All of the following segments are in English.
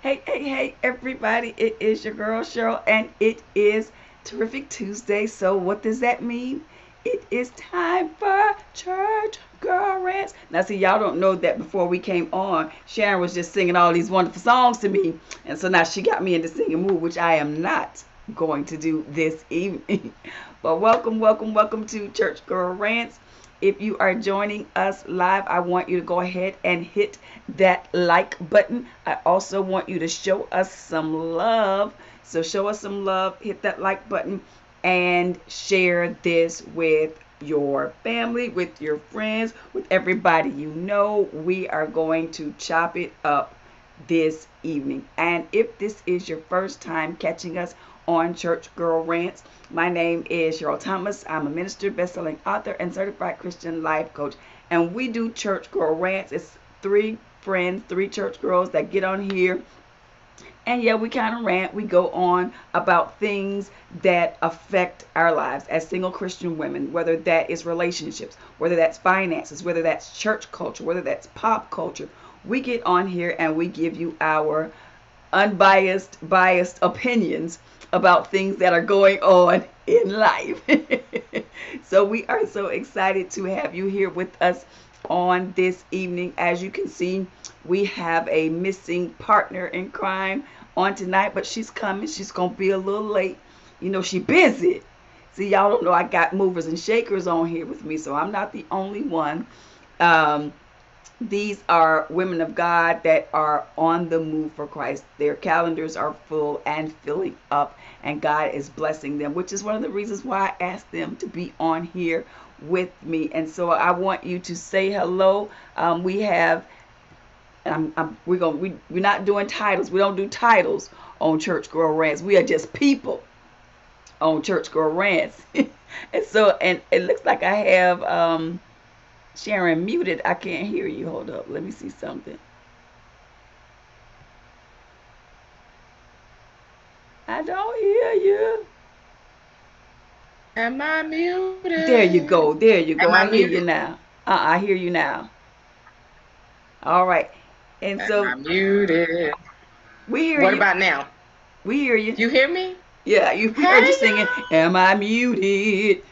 Hey, everybody. It is your girl, Cheryl, and it is Terrific Tuesday. So, what does that mean? It is time for Church Girl Rants. Now, see, y'all don't know that before we came on, Sharon was just singing all these wonderful songs to me. And so now she got me in the singing mood, which I am not going to do this evening. But welcome to Church Girl Rants. If you are joining us live, I want you to go ahead and hit that like button. I also want you to show us some love. So show us some love, hit that like button, and share this with your family, with your friends, with everybody you know. We are going to chop it up this evening. And if this is your first time catching us on Church Girl Rants, my name is Cheryl Thomas. I'm a minister, best-selling author, and certified Christian life coach. And we do Church Girl Rants. It's three friends, three church girls that get on here. And yeah, we kind of rant. We go on about things that affect our lives as single Christian women, whether that is relationships, whether that's finances, whether that's church culture, whether that's pop culture. We get on here and we give you our biased opinions about things that are going on in life. So we are so excited to have you here with us on this evening. As you can see, we have a missing partner in crime on tonight, but she's coming. She's going to be a little late. You know, she busy. See, y'all don't know I got movers and shakers on here with me, so I'm not the only one. These are women of God that are on the move for Christ. Their calendars are full and filling up, and God is blessing them, which is one of the reasons why I asked them to be on here with me. And so I want you to say hello. We have, we're not doing titles. We don't do titles on Church Girl Rants. We are just people on Church Girl Rants. and it looks like I have Sharon muted. I can't hear you. Hold up. Let me see something. I don't hear you. Am I muted? There you go. There you go. Am I I hear you muted? now. I hear you now. All right. And Am I so muted? we hear What you. about now? We hear you. You hear me? Yeah, we heard Hey you singing. Am I muted?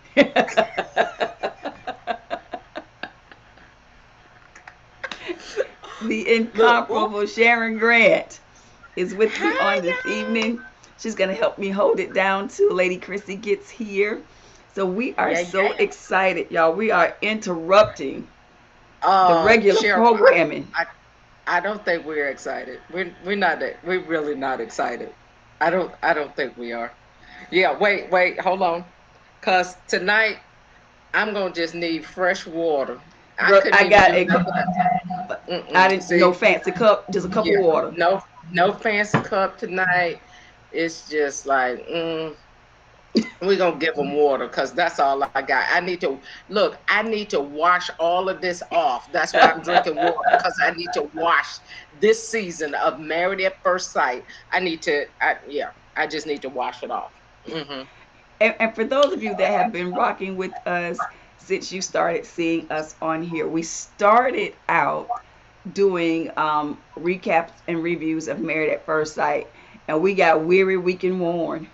The y'all. Look, ooh, incomparable Sharon Grant is with me hey on this y'all. evening. She's going to help me hold it down till Lady Chrissy gets here. So we are Yeah, so yeah. excited, y'all. We are interrupting the regular Cheryl, programming. I, I don't think we're excited. We're not that. We're really not excited. I don't think we are. Yeah. Wait. Hold on. Cause tonight I'm gonna just need fresh water. I Girl, couldn't I even got do a, nothing. I Mm-mm. didn't, no See. fancy cup, just a cup of Yeah, water. no fancy cup tonight. It's just like we're gonna give them water because that's all I got. I need to look. I need to wash all of this off. That's why I'm drinking water because I need to wash this season of Married at First Sight. I need to. Yeah, I just need to wash it off. Hmm. And for those of you that have been rocking with us since you started seeing us on here, we started out doing recaps and reviews of Married at First Sight, and we got weary, weak, and worn.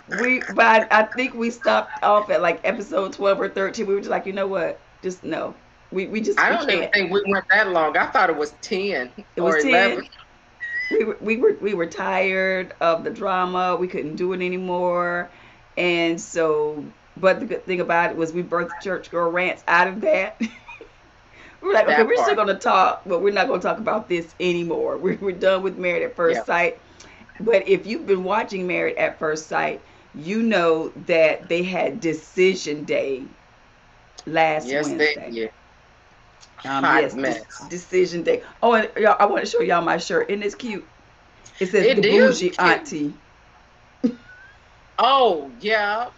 But I think we stopped off at like episode 12 or 13. We were just like, you know what? Just no. I We don't even can't. think we went that long. I thought it was 10 It was or 11. 10. We were tired of the drama. We couldn't do it anymore. And so, but the good thing about it was we birthed Church Girl Rants out of that. We were like, okay, That we're still part. going to talk, but we're not going to talk about this anymore. We're done with Married at Yeah. First Sight. But if you've been watching Married at First Sight, you know that they had Decision Day last Yes, they Wednesday. did. Hot Yes, mess. Decision Day. Oh, and y'all, I want to show y'all my shirt. Isn't this cute? It says the It is bougie cute. auntie. Oh yeah.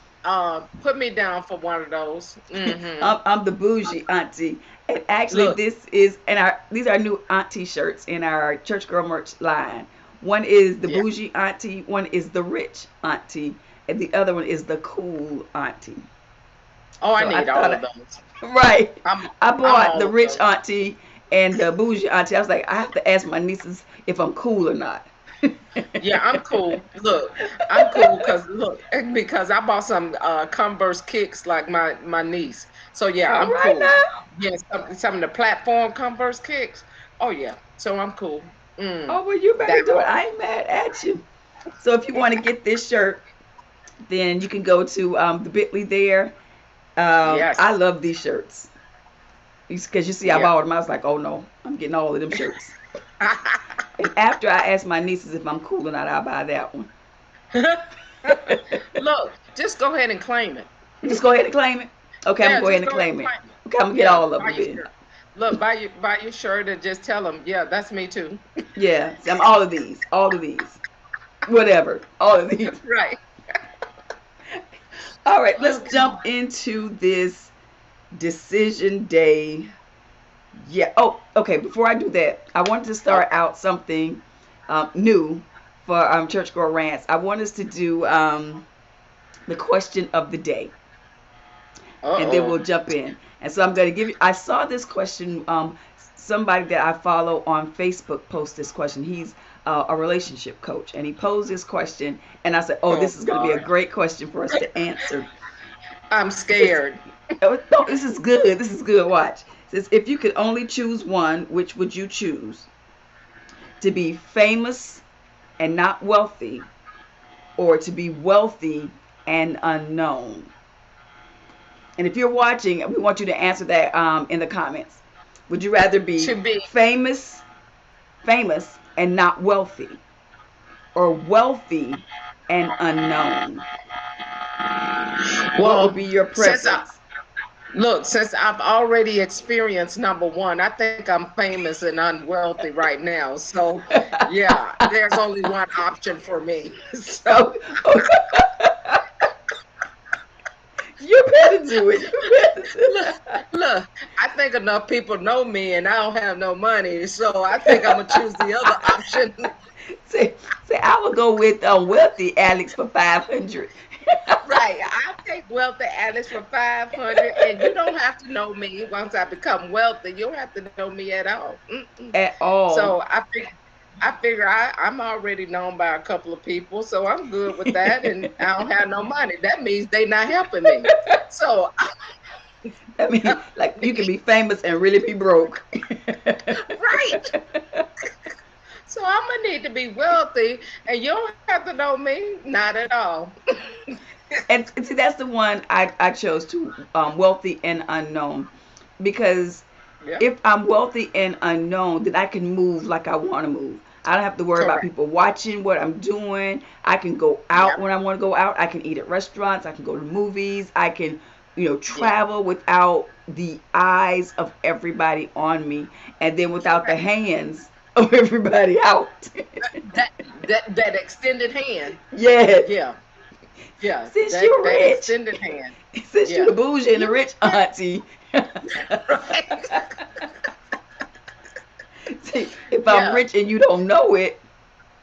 Put me down for one of those. Mm-hmm. I'm the bougie auntie. And actually, Look, this is and our these are new auntie shirts in our church girl merch line. One is the yeah. bougie auntie, one is the rich auntie, and the other one is the cool auntie. Oh, I So I need thought, all of those. right, I'm I I'm bought the all of rich those. auntie, And the bougie auntie, I was like, I have to ask my nieces if I'm cool or not. Yeah, I'm cool. Look, I'm cool because I bought some Converse kicks like my niece. So yeah, All I'm right cool. now. Yes, some of the platform Converse kicks. Oh yeah, so I'm cool. Oh, well, you better That do it. part. I ain't mad at you. So if you want to get this shirt, then you can go to the Bitly there. I Yes. love these shirts because you see, I Yeah. bought them. I was like, oh no, I'm getting all of them shirts. And after I ask my nieces if I'm cool or not, I'll buy that one. Look, just go ahead and claim it. Just go ahead and claim it. Okay, I'm gonna Yeah, go ahead just and go ahead claim and it. claim it. Okay, I'm gonna get Yeah, all of buy them your then. shirt. Look, buy your shirt and just tell them, yeah, that's me too. Yeah, see, I'm all of these, whatever, all of these. Right. All right, let's Okay. jump into this decision day. Yeah. Oh, okay. Before I do that, I wanted to start Okay. out something new for Church Girl Rants. I want us to do the question of the day, and then Uh-oh. we'll jump in. And so I'm going to give you. I saw this question. Somebody that I follow on Facebook post this question. He's a relationship coach, and he posed this question, and I said, "Oh, Oh this is going to be a God. great question for us to answer." I'm It says, scared. oh, no, this is good. This is good. Watch. It says, if you could only choose one, which would you choose? To be famous and not wealthy, or to be wealthy and unknown? And if you're watching, we want you to answer that in the comments. Would you rather be To be famous, famous and not wealthy, or wealthy and unknown? What would well, be your since I preference? look, since I've already experienced number one, I think I'm famous and unwealthy right now. So yeah, there's only one option for me. So Oh, oh, you better do it. You better do look, it. look, I think enough people know me and I don't have no money. So I think I'm gonna choose the other option. say, say, I would go with wealthy Alex for 500. Right. I'll take wealthy Alice for 500 and you don't have to know me once I become wealthy. You don't have to know me at all. Mm-mm. At all. So I figure I'm already known by a couple of people, so I'm good with that and I don't have no money. That means they not helping me. So I mean, like you can be famous and really be broke. right. So I'm gonna need to be wealthy and you don't have to know me. Not at all. And see, that's the one I chose to wealthy and unknown, because Yeah. if I'm wealthy and unknown, then I can move like I want to move. I don't have to worry about Correct. people watching what I'm doing. I can go out Yep. when I want to go out. I can eat at restaurants. I can go to movies. I can, Yeah. travel without the eyes of everybody on me, and then without the Correct. hands of everybody out. That that extended hand. Yes. Yeah. Yeah. Since That you're that rich, extended hand. since you're Yeah. the bougie and the You rich yeah. auntie. Right. See, if I'm Yeah. rich and you don't know it,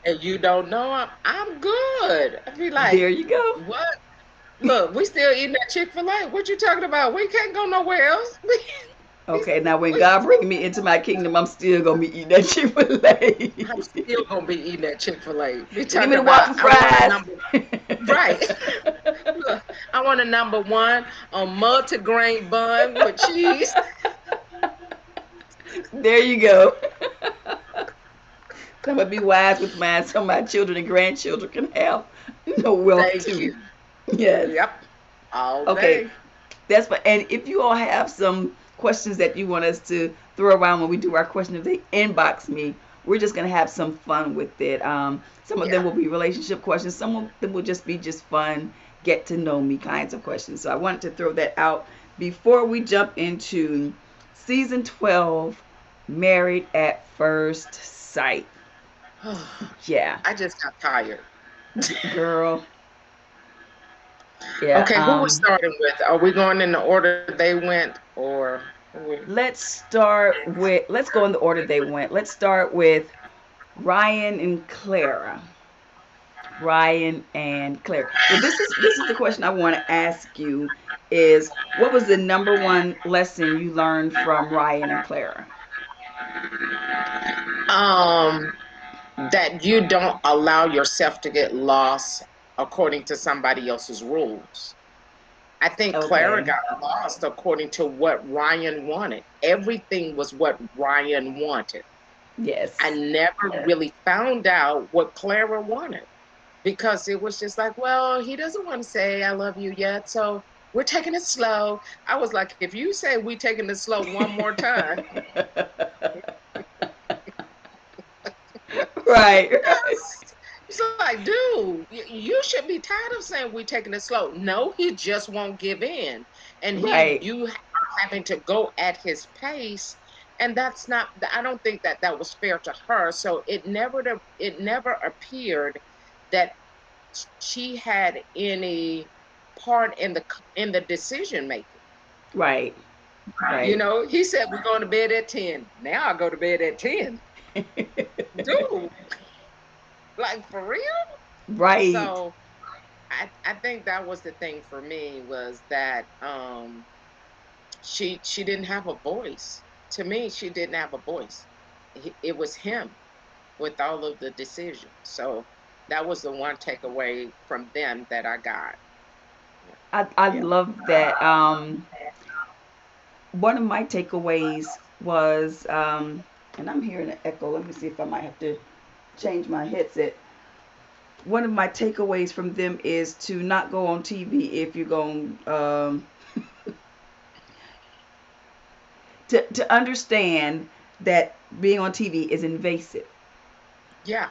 And you don't know I'm good. I be like, there you go. what? Look, we still eating that Chick-fil-A. What you talking about? We can't go nowhere else. We, Okay, now when we, God bring me into my kingdom, I'm still gonna be eating that Chick-fil-A. I'm still gonna be eating that Chick-fil-A. We Give me talking the about waffle I want a fries. number right. Look, I want a number one on multi-grain bun with cheese. There you go. I'm gonna be wise with mine so my children and grandchildren can have no wealth Thank too. you. Yes. Yep. All Okay. day. That's what. And if you all have some questions that you want us to throw around when we do our question, if they inbox me, we're just gonna have some fun with it. Some of them Yeah. will be relationship questions. Some of them will just be just fun, get to know me kinds of questions. So I wanted to throw that out before we jump into season 12, Married at First Sight. Yeah, I just got tired. girl. Yeah. Okay, who we starting with? Are we going in the order they went or Let's go in the order they went. Let's start with Ryan and Clara. Ryan and Clara. So this is the question I want to ask you is what was the number one lesson you learned from Ryan and Clara? Um, that you don't allow yourself to get lost according to somebody else's rules. I think Clara Okay. got lost according to what Ryan wanted. Everything was what Ryan wanted. I Yes. never really found out what Clara wanted because it was just like, well, he doesn't want to say I love you yet, so we're taking it slow. I was like, if you say we taking it slow one more time, Right, right, yes. It's like, dude, you should be tired of saying we're taking it slow. No, he just won't give in, and right, you are having to go at his pace, and that's not. I don't think that that was fair to her. So it never appeared that she had any part in the decision making. right, You right. know, he said we're going to bed at 10. Now I go to bed at 10. Dude, like for real? Right, So I think that was the thing for me was that she didn't have a voice. To me, she didn't have a voice. It was him with all of the decisions. So that was the one takeaway from them that I got. Yeah. I Yeah. love that. One of my takeaways was, and I'm hearing an echo. Let me see if I might have to change my headset. One of my takeaways from them is to not go on TV if you're going to understand that being on TV is invasive. Yeah.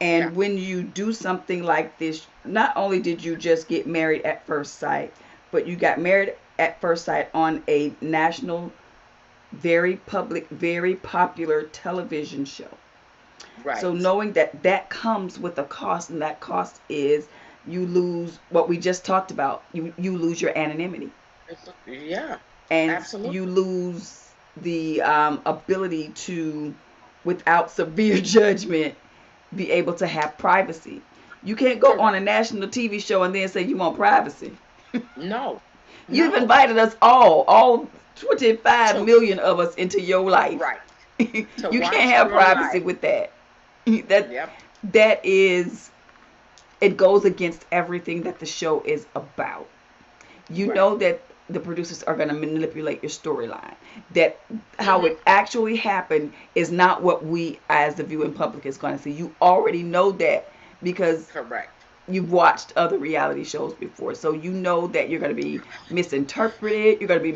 Yeah. And when you do something like this, not only did you just get married at first sight, but you got married at first sight on a national, very public, very popular television show. So Right. knowing that that comes with a cost, and that cost is you lose what we just talked about. You lose your anonymity, Yeah. and you Absolutely. lose the ability to, without severe judgment, be able to have privacy. You can't go on Correct. a national TV show and then say you want privacy. No. You've No. invited us all 25 To million of us into your life. right. To You can't watch have your privacy life. with that. That Yep. that is, it goes against everything that the show is about. You Right. know that the producers are going to manipulate your storyline. That how Hmm. it actually happened is not what we as the viewing public is going to see. You already know that because Correct. you've watched other reality shows before. So you know that you're going to be misinterpreted, you're going to be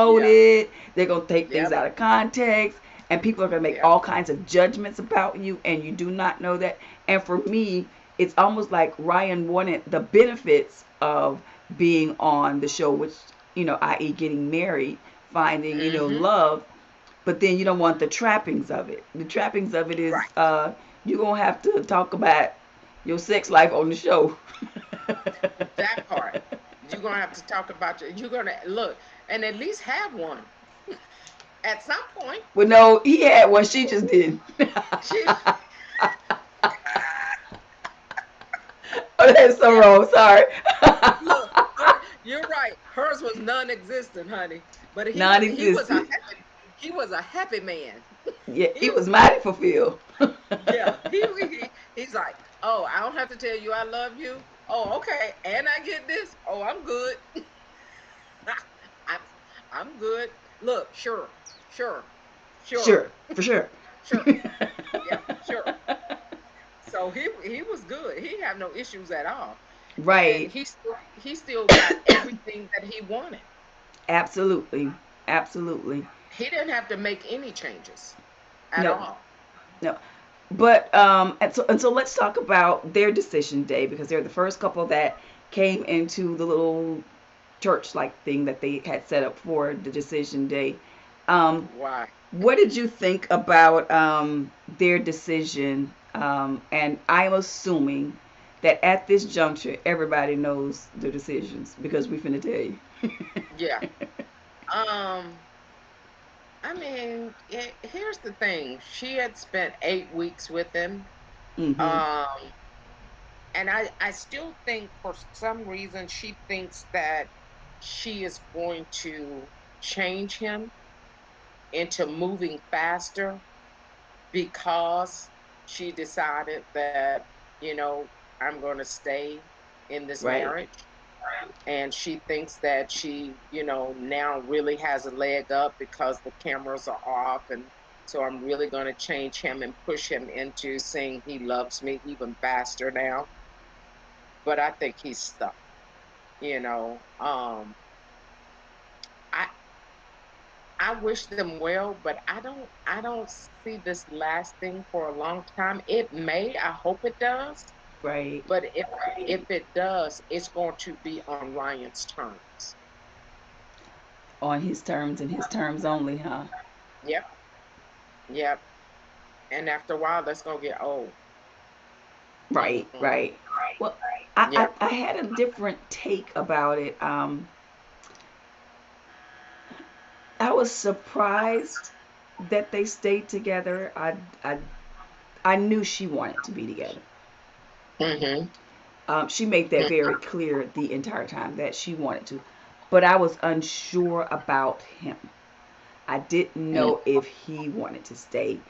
Yeah. misquoted, they're going to take things Yep. out of context, and people are going to make Yep. all kinds of judgments about you, and you do not know that. And for me, it's almost like Ryan wanted the benefits of being on the show, which, i.e., getting married, finding, Hmm. love, but then you don't want the trappings of it. The trappings of it is Right. you're going to have to talk about your sex life on the show. That part. You're gonna have to talk about you're gonna look and at least have one at some point. Well, no, he had one. She just didn't. She Oh, that's so yeah, wrong. Sorry. look, you're right. Hers was non-existent, honey. But Non-existent. he was a happy man. Yeah, He he was mighty fulfilled. yeah, he's like, oh, I don't have to tell you I love you. Oh, okay, and I get this. Oh, I'm good. I'm I'm good. Look, sure, sure, sure, Sure, for sure. sure. Yeah, sure. So he was good. He have no issues at all, and Right. he still got everything that he wanted. Absolutely. Absolutely. He didn't have to make any changes at No, all. no. But and so let's talk about their decision day, because they're the first couple that came into the little church like thing that they had set up for the decision day. Um, Why? what did you think about their decision? And I'm assuming that at this juncture, everybody knows the decisions because we finna tell you. Yeah. Um. I mean, here's the thing. She had spent 8 weeks with him. Mm-hmm. Um. And I still think for some reason she thinks that she is going to change him. into moving faster because she decided that, you know, I'm going to stay in this Right. marriage. And she thinks that she, now really has a leg up because the cameras are off. And so I'm really going to change him and push him into saying he loves me even faster now. But I think he's stuck, you know. I I wish them well, but I don't see this lasting for a long time. It may, I hope it does, Right. but if it does, it's going to be on Ryan's terms. On his terms and his terms only, huh? Yep, yep. And after a while, that's gonna get old. Right, Mm-mm. right. Well, I, Yep. I, I had a different take about it. I was surprised that they stayed together. I, I knew she wanted to be together. Mm-hmm. She made that very clear the entire time that she wanted to, but I was unsure about him. I didn't Mm. know if he wanted to stay.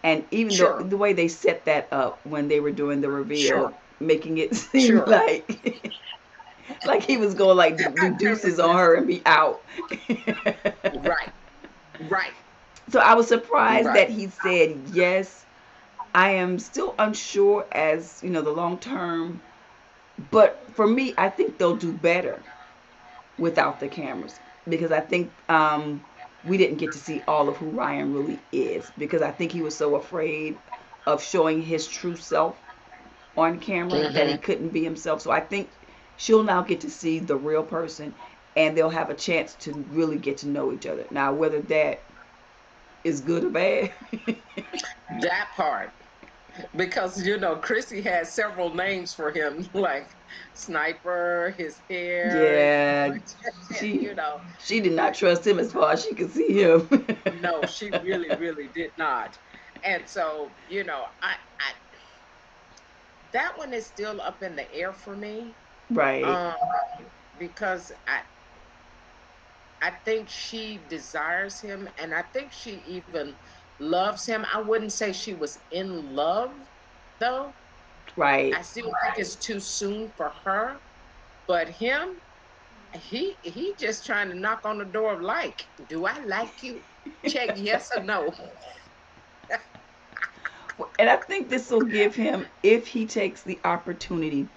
And even though Sure, the way they set that up when they were doing the sure, reveal, making it seem sure. like he was going like do I can't deuces on resist. her and be out. Right, right, So I was surprised right. that he said yes. I am still unsure as, the long term, but for me, I think they'll do better without the cameras because I think we didn't get to see all of who Ryan really is because I think he was so afraid of showing his true self on camera that he Mm-hmm. couldn't be himself. So I think she'll now get to see the real person and they'll have a chance to really get to know each other. Now, whether that is good or bad. That part. Because Chrissy had several names for him, like Sniper, his hair, Yeah, she you know. she did not trust him as far as she could see him. No, she really, really did not. And so, I that one is still up in the air for me. Right, Um, because I think she desires him and I think she even loves him. I wouldn't say she was in love though. right. I still think it's too soon for her. But him, he just trying to knock on the door of like, do I like you? Check yes or no. And I think this will give him, if he takes the opportunity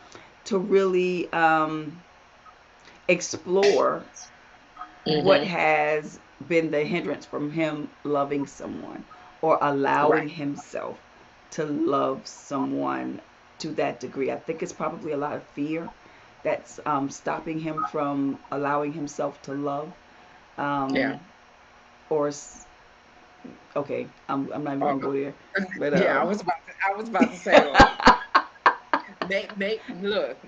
to really explore what Mm-hmm. has been the hindrance from him loving someone or allowing Right. himself to love someone to that degree. I think it's probably a lot of fear that's stopping him from allowing himself to love. Yeah. Um, or, okay, I'm not even Uh, going to go there. But, yeah, I was about to say, look,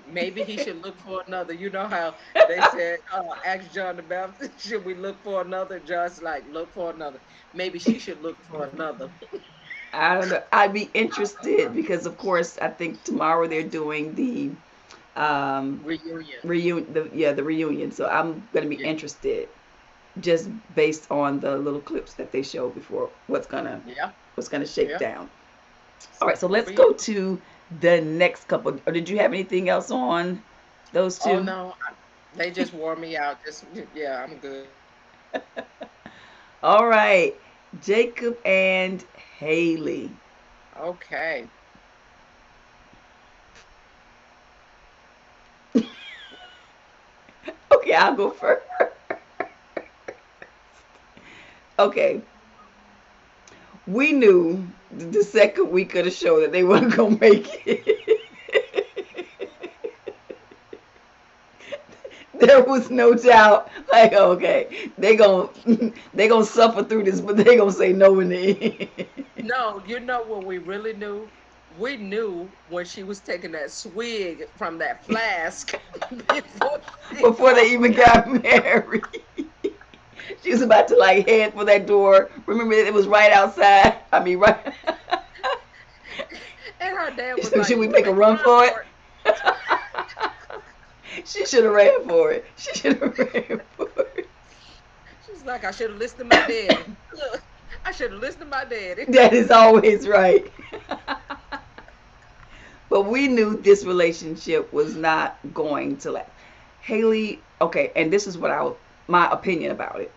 maybe he should look for another. You know how they said, ask John the Baptist, should we look for another? John's like, look for another. Maybe she should look for another. I don't know. I'd be interested because, of course, I think tomorrow they're doing the Reunion. reunion. The reunion. So I'm gonna be Yeah. interested just based on the little clips that they showed before. Yeah. What's gonna shake Yeah. down? All So right. So it'll let's be. go to the next couple. Or did you have anything else on those Oh two? no, they just wore me out. Just yeah, I'm good. All right. Jacob and Haley. Okay. Okay, I'll go first. Okay, we knew the second week of the show that they weren't gonna make it. There was no doubt. Like, okay, they gonna suffer through this, but they gonna say no in the end. No, you know what we really knew? We knew when she was taking that swig from that flask before Before before they even got married, she was about to like head for that door. Remember, it was right outside. I mean, right. and her dad was So like, should we "You make a better run run for it? for it." She should have ran for it. She should have ran for it. She's like, I should have listened to my daddy. Look, I should have listened to my daddy. That is always right. But we knew this relationship was not going to last. Haley, okay, and this is what my opinion about it.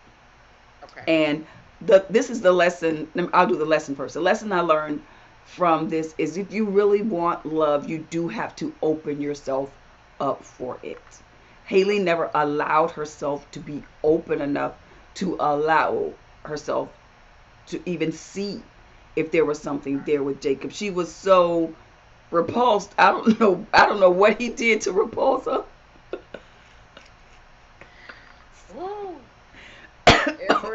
Okay. And this is the lesson. I'll do the lesson first. The lesson I learned from this is if you really want love, you do have to open yourself up for it. Haley never allowed herself to be open enough to allow herself to even see if there was something there with Jacob. She was so repulsed. I don't know. I don't know what he did to repulse her. Woo.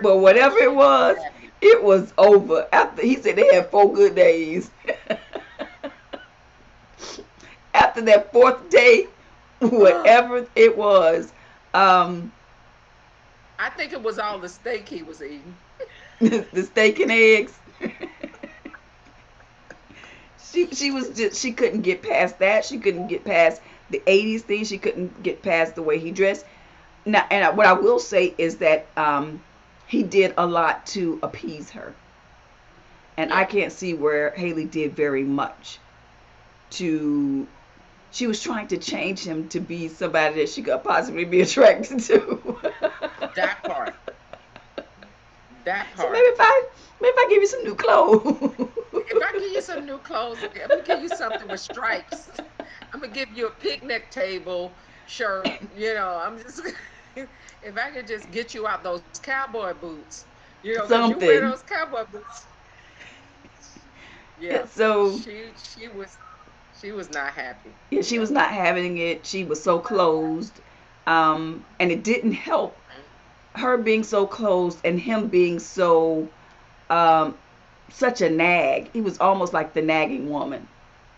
But whatever She was happy. it was over. After he said they had 4 good days. After that fourth day, whatever it was, um, I think it was all the steak he was eating. the steak and eggs. She was just she couldn't get past that. She couldn't get past the '80s thing. She couldn't get past the way he dressed. Now, and what I will say is that he did a lot to appease her, and I Yeah. can't see where Haley did very much to. She was trying to change him to be somebody that she could possibly be attracted to. That part. That So part. maybe if I give you some new clothes. If I give you some new clothes, okay, I'm gonna give you something with stripes. I'm gonna give you a picnic table shirt. I'm just if I could just get you out those cowboy boots, because you wear Something. those cowboy boots. Yeah, So she was not happy. yeah, she Yeah. was not having it. She was so closed, and it didn't help her being so closed and him being so um, such a nag. He was almost like the nagging woman.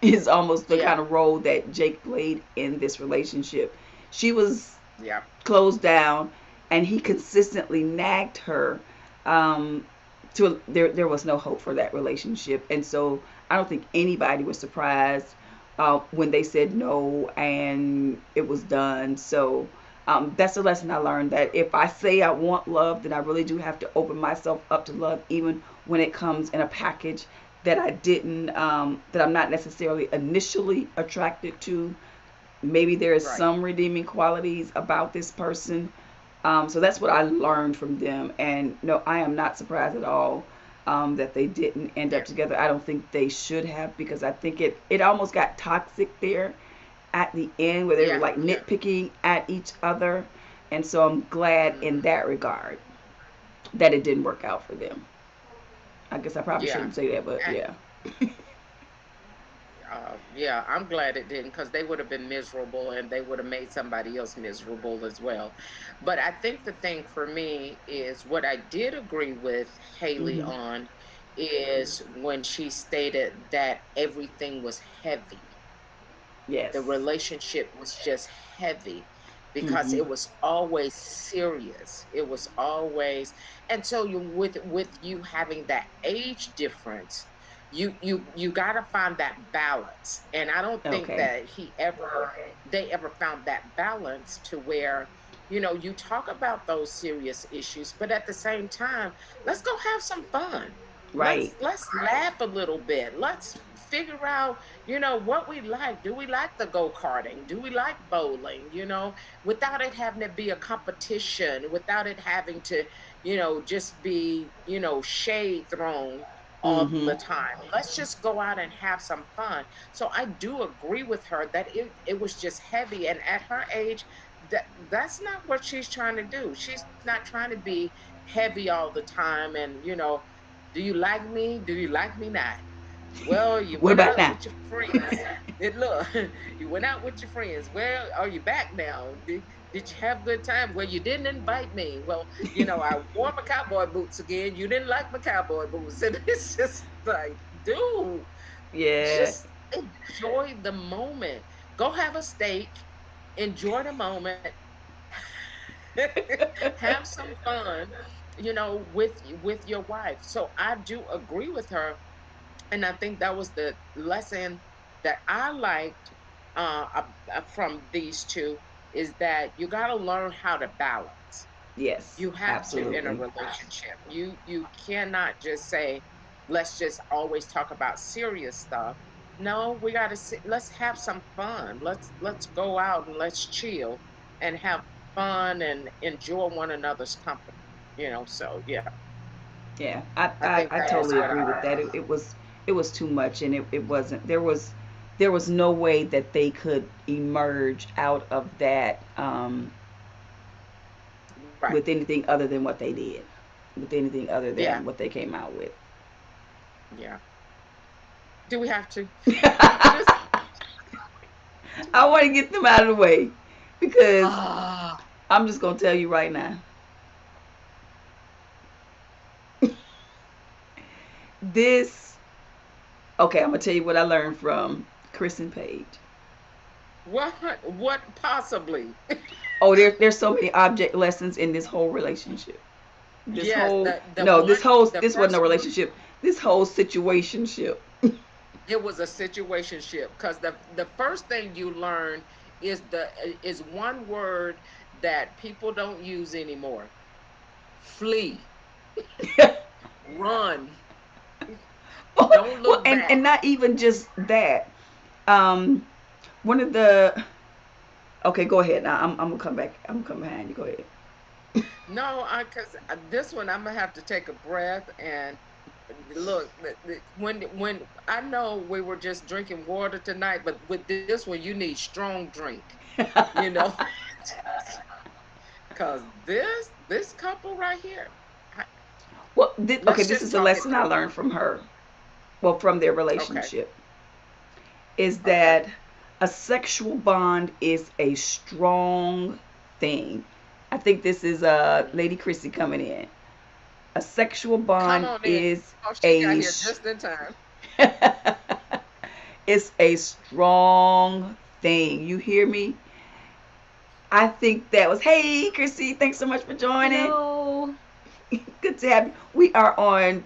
Is almost the Yeah. kind of role that Jake played in this relationship. She was Yeah. closed down, and he consistently nagged her. Um, to there was no hope for that relationship, and so I don't think anybody was surprised when they said no and it was done. So that's the lesson I learned, that if I say I want love, then I really do have to open myself up to love, even when it comes in a package that I didn't, that I'm not necessarily initially attracted to. Maybe there is Right. some redeeming qualities about this person. So that's what I learned from them. And no, I am not surprised at all that they didn't end Yeah. up together. I don't think they should have, because I think it almost got toxic there at the end where they were Yeah. like Yeah. nitpicking at each other. And so I'm glad in Hmm. that regard that it didn't work out for them. I guess I probably Yeah. shouldn't say that, but yeah. Yeah, I'm glad it didn't, because they would have been miserable and they would have made somebody else miserable as well. But I think the thing for me is what I did agree with Haley Hmm. on is when she stated that everything was heavy. Yes. The relationship was just heavy because Hmm. it was always serious. It was always, and so you with you having that age difference, you got to find that balance. And I don't think Okay. that they ever found that balance to where you talk about those serious issues, but at the same time, let's go have some fun. Right. Let's laugh a little bit. Let's figure out what we like. Do we like the go-karting? Do we like bowling? Without it having to be a competition, without it having to just be shade thrown all the Hmm. time. Let's just go out and have some fun. So I do agree with her that it was just heavy, and at her age, that's not what she's trying to do. She's not trying to be heavy all the time. And do you like me? Do you like me not? Well, you What went about out now? with your friends. It look, you went out with your friends. Well, are you back now? Did you have a good time? Well, you didn't invite me. Well, I wore my cowboy boots again. You didn't like my cowboy boots. And it's just like, dude, Yeah. just enjoy the moment. Go have a steak, enjoy the moment, have some fun, with your wife. So I do agree with her, and I think that was the lesson that I liked from these two, is that you got to learn how to balance. Yes, You have to in a absolutely. relationship. You cannot just say, let's just always talk about serious stuff. No, we got to let's have some fun. Let's go out and let's chill and have fun and enjoy one another's company. So yeah, Yeah, I think I that is totally what agree with that. It was too much, and it wasn't. There was no way that they could emerge out of that right. with anything other than what they did, with anything other Yeah, than what they came out with. yeah. Do we have to? Just I want to get them out of the way because ah, I'm just gonna tell you right now. This okay. I'm gonna tell you what I learned from Chris and Paige. what possibly? Oh, there's so many object lessons in this whole relationship. This Yes, whole the one the this wasn't a first one. relationship. This whole situationship. It was a situationship because the first thing you learn is one word that people don't use anymore. Flee, run, don't Well, look back. and not even just that. Um, one of the okay, go ahead. Now I'm gonna come back. I'm gonna come behind you. Go ahead. No, I because this one I'm gonna have to take a breath and look. When I know we were just drinking water tonight, but with this one you need strong drink, you know, because this couple right here. Well, okay, Let's this just is a talk it lesson I through. learned from her. Well, from their Okay. relationship is Okay. that a sexual bond is a strong thing. I think this is Lady Mhm. Chrissy coming in. A sexual Come bond on in. is Oh, she got a here just in time. it's a strong thing. You hear me? I think that was hey Chrissy, thanks so much for joining. Hello. Good to have you. We are on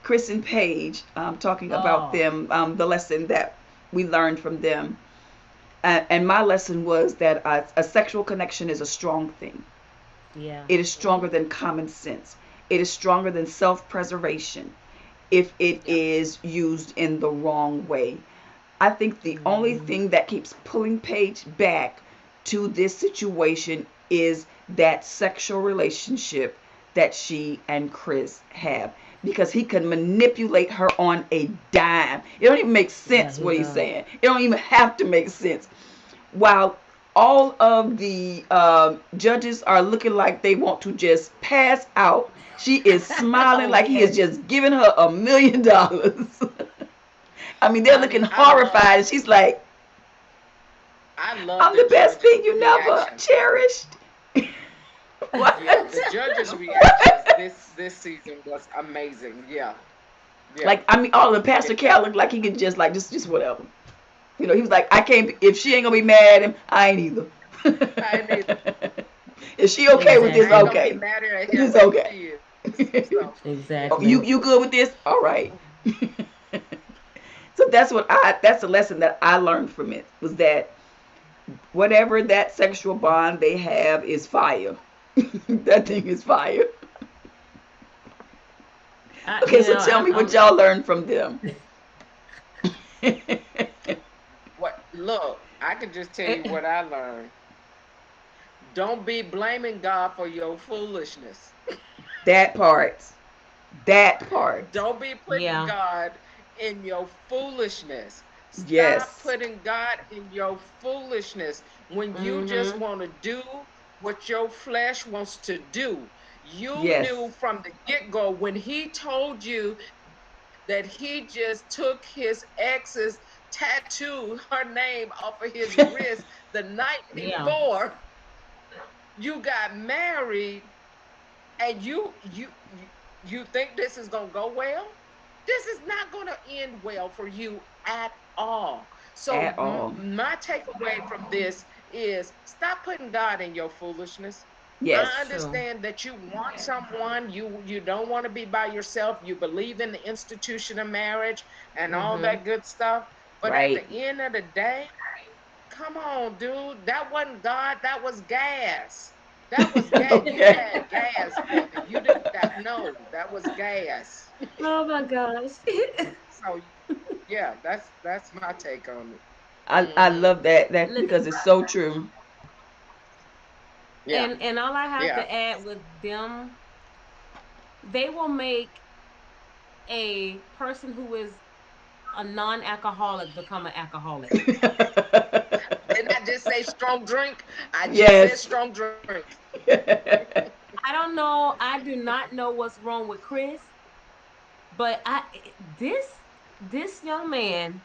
Chris and Paige talking about Oh, them, the lesson that we learned from them. And my lesson was that a sexual connection is a strong thing. yeah. It is stronger Hmm. than common sense. It is stronger than self preservation if it Yeah. is used in the wrong way. I think the only Hmm. thing that keeps pulling Paige back to this situation is that sexual relationship that she and Chris have because he can manipulate her on a dime. It don't even make Yeah, sense he what he's does. saying. It don't even have to make sense. While all of the judges are looking like they want to just pass out, she is smiling like he is Okay. just giving her $1 million. I mean, they're looking Honey, horrified, and she's like, I love I'm the the best judges' thing you never reaction. cherished. Yeah, What? the judges' reactions What? this season was amazing. Yeah. Yeah. Like, I mean, all the Yeah. Pastor Cal looked like he could just, like, just whatever. You know, he was like, I can't, if she ain't gonna be mad at him, I ain't either. I need If she okay with this, I ain't gonna Exactly. be okay. madder at him It's than okay. she is. So Oh, Exactly. you good with this? All right. So that's a lesson that I learned from it was that whatever that sexual bond they have is fire. That thing is fire. I, Okay, you so know, tell I'm, me what I'm y'all learned from them. what look, I can just tell you what I learned. Don't be blaming God for your foolishness. That part. That part. Don't be putting yeah. God in your foolishness. Stop Yes. putting God in your foolishness when you just Mm-hmm. want to do what your flesh wants to do. You Yes. knew from the get go when he told you that he just took his ex's tattoo, her name off of his wrist the night Yeah. before you got married and you think this is going to go well. This is not going to end well for you at all. So At all. my takeaway from this is stop putting God in your foolishness. I Yes. True. understand that you want someone, you don't want to be by yourself, you believe in the institution of marriage and all Mm-hmm. that good stuff, but at Right. the end of the day, come on, dude, that wasn't God, that was gas. That was gas. You Okay. had gas, baby. You didn't. That no, that was gas. Oh my gosh. So yeah, that's my take on it. I Hmm. love that Listen, because it's so true. Yeah, and all I have yeah. to add with them, they will make a person who is a non-alcoholic become an alcoholic. Didn't I just say strong drink? I just said Yes. strong drink. I don't know. I do not know what's wrong with Chris, but this this young man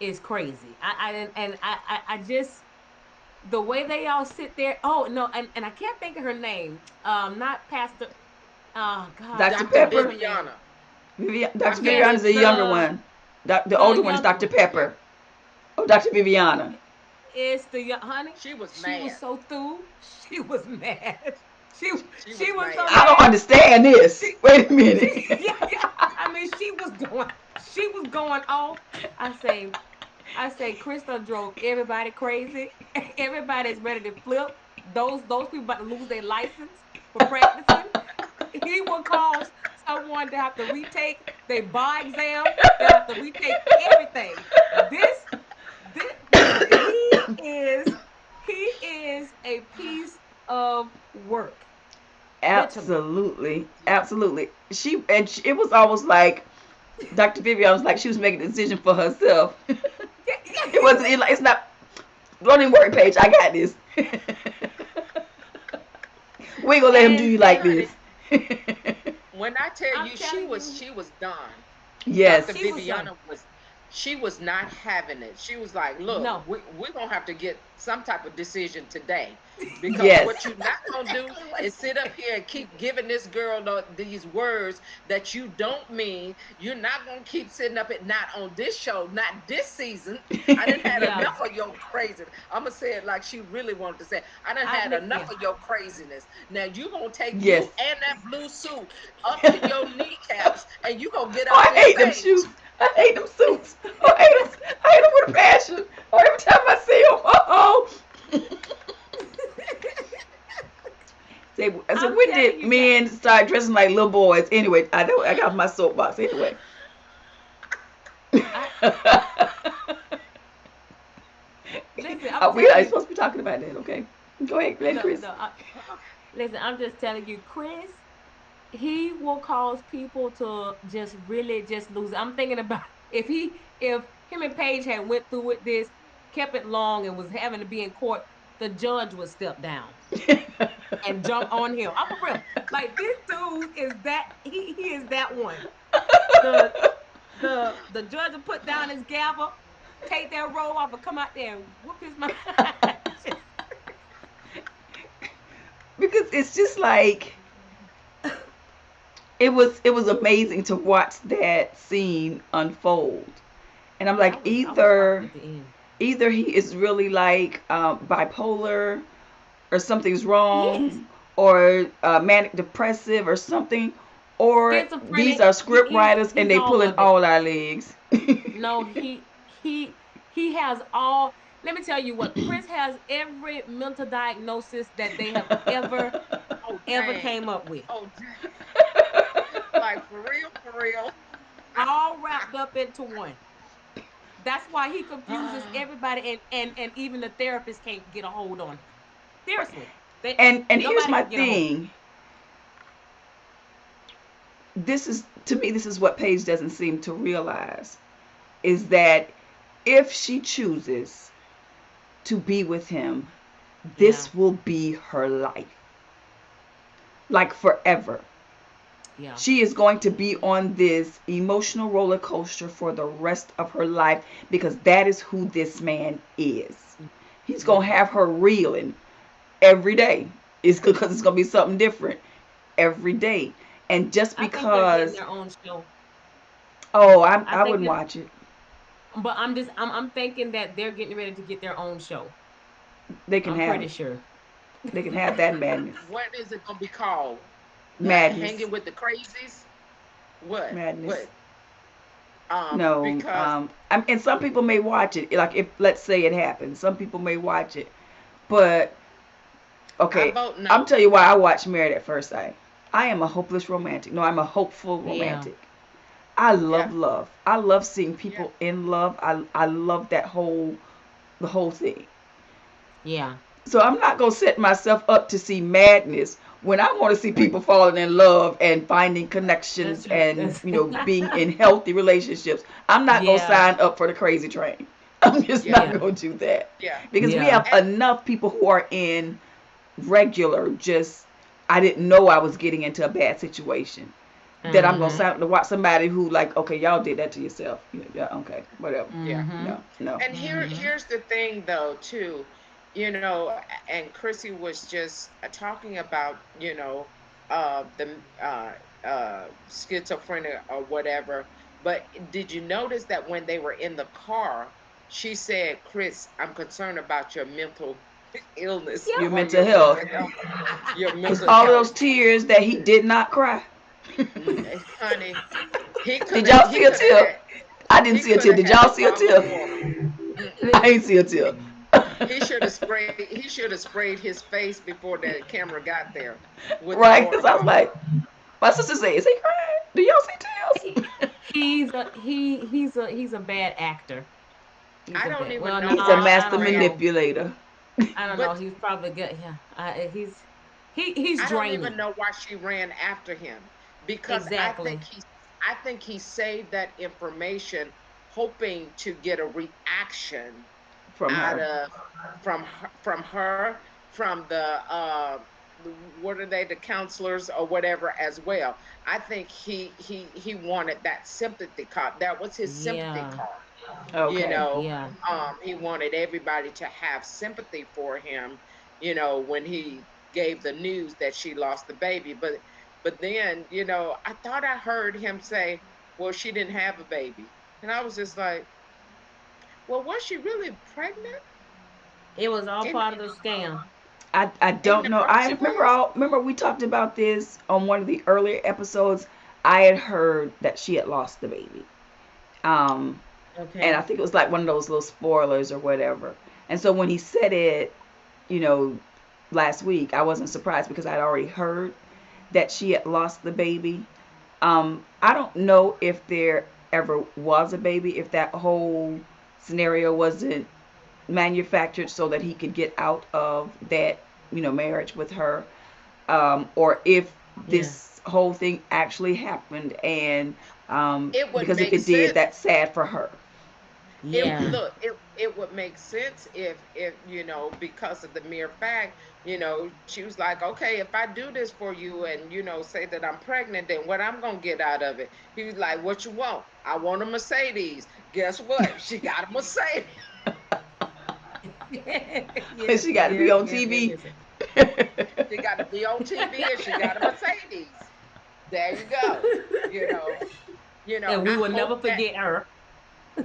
is crazy. I just the way they all sit there. Oh no, and I can't think of her name. Not Pastor. Oh gosh, Dr. Dr. what is her Pepper. name? Viviana. Dr. Dr. Yes, Viviana is the Viviana. younger one. The the older one is younger Dr. one. Yeah. Pepper. Oh, Dr. Viviana. It's the young honey. She was She was mad. so through. She was mad. She She she was was so mad. I don't mad. understand this. She Wait a she minute. yeah yeah. I mean, she was going off. I say I say Krista drove everybody crazy. Everybody's ready to flip. Those people about to lose their license for practicing. He will cause someone to have to retake their bar exam. They'll have to retake everything. Listen, is he is a piece of work. Literally. Absolutely. Absolutely. It was almost like Dr. Viviana was like she was making a decision for herself. It wasn't it's not don't even worry, Paige. I got this. We ain't gonna let him do you like And Honey, this. when I tell I'm you telling you, she was done. Dr. Yes. she was done. Viviana was she was not having it. She was like, look, No. we're gonna have to get some type of decision today. Because Yes. what you're not gonna do Exactly what is she sit up here and keep giving this girl these words that you don't mean. You're not gonna keep sitting up at not on this show, not this season. I didn't had yeah. enough of your craziness. I'm gonna say it like she really wanted to say. I didn't had enough Yeah. of your craziness. Now you gonna take Yes. you and that blue suit up to your kneecaps, and you gonna get Oh, off I this hate them stage. shoes. I hate them suits. Oh, I hate them. I hate them with a passion. Oh, every time I see them, so I'm when telling did you that. men start dressing like little boys? Anyway, I know I got my soapbox anyway. I listen. I'm We telling are you. supposed to be talking about that, okay? Go ahead, let No, Chris. no. Listen, I'm just telling you, Chris. He will cause people to just really just lose. I'm thinking about if him and Paige had went through with this, kept it long, and was having to be in court, the judge would step down and jump on him. I'm for real. Like this dude is that he is that one. The the judge will put down his gavel, take that robe off, and come out there and whoop his mind. Because it's just like it was amazing to watch that scene unfold. And I'm Yeah, like I was shocked either at the end. either he is really like bipolar or something's Yes, wrong or manic depressive or something, or these schizophrenic. are script writers and He's they all pulling of it. all our legs. No, he has all. Let me tell you what Chris has every mental diagnosis that they have Oh ever dang. came up with, Oh dang. Like for real, for real. all wrapped up into one. That's why he confuses everybody, and even the therapist can't get a hold on him. Seriously, and here's nobody my can get a hold. thing. This is to me this is what Paige doesn't seem to realize is that if she chooses to be with him, Yeah, this will be her life. Like forever. yeah, She is going to be on this emotional roller coaster for the rest of her life because that is who this man is. He's going to yeah. have her reeling every day. It's because it's going to be something different every day. And just I think they're getting because, their own show. oh, I I think wouldn't that, watch it. but I'm thinking that they're getting ready to get their own show. They can I'm have pretty it. sure. They can have that madness. What is it gonna be called? Madness. Hanging with the crazies? What? Madness. What? No, Because and some people may watch it. Like if let's say it happens, some people may watch it, but I Okay, vote I'm no. tell you why I watch Married at First Sight. I am a hopeless romantic. No, I'm a hopeful Yeah. romantic. I Yeah, love love. I love seeing yeah, people in love. I love that the whole thing. Yeah. So I'm not gonna set myself up to see madness when I want to see right. people falling in love and finding That's connections true. and That's being in healthy relationships. I'm not gonna yeah. sign up for the crazy train. I'm just Yeah, not Yeah. gonna do that yeah. because we Yeah. have And enough people who are in regular. Just I didn't know I was getting into a bad situation. That I'm gonna Mm-hmm. sign up to watch somebody who like, okay, y'all did that to yourself. Yeah, okay, whatever. yeah. Mm-hmm. No, no. And Mm-hmm. here's the thing though too, and Chrissy was just talking about, the schizophrenia or whatever. But did you notice that when they were in the car, she said, "Chris, I'm concerned about your mental illness Your or mental your health, mental health, your because mental all of health." those tears that he did not cry. Honey, Did y'all he see a could have tear? had I didn't he see a could tear. have Did had y'all a see a bottle of tear? water. I Mm-mm. ain't see a tear. He should have sprayed his face before the camera got there with the Right? water Because I was bottle. like, my sister said, "Is he crying? Do y'all see tears?" He's a bad actor. He's I a don't bad. even Well, no, know He's a why I she master don't ran. know. manipulator. I don't know. But He's probably good. Yeah. He's I don't even draining. know why she ran after him, because Exactly. I think he saved that information hoping to get a reaction From out her. of from her, from what are they, the counselors or whatever as well. I think he wanted that sympathy card. That was his sympathy Yeah. card. you Okay. know Yeah. he wanted everybody to have sympathy for him, when he gave the news that she lost the baby. But then, I thought I heard him say, well, she didn't have a baby. And I was just like, well, was she really pregnant It was all in part of the scam. I in don't the know. I first remember place? remember we talked about this on one of the earlier episodes. I had heard that she had lost the baby. Um, and I Okay. think it was like one of those little spoilers or whatever. And so when he said it, you know, last week, I wasn't surprised because I'd already heard that she had lost the baby. I don't know if there ever was a baby, if that whole scenario wasn't manufactured so that he could get out of that, marriage with her, or if Yeah. this whole thing actually happened, and It would because if make it did, sense. that's sad for her. Yeah. It would make sense if because of the mere fact, she was like, okay, if I do this for you and say that I'm pregnant, then what I'm gonna get out of it? He was like, what you want? I want a Mercedes. Guess what? She got a Mercedes. Yes. She got to be Yes. on Yes. Yes. TV. Yes. She got to be on TV and she got a Mercedes. There you go. You know, And we I will hope never that. forget her.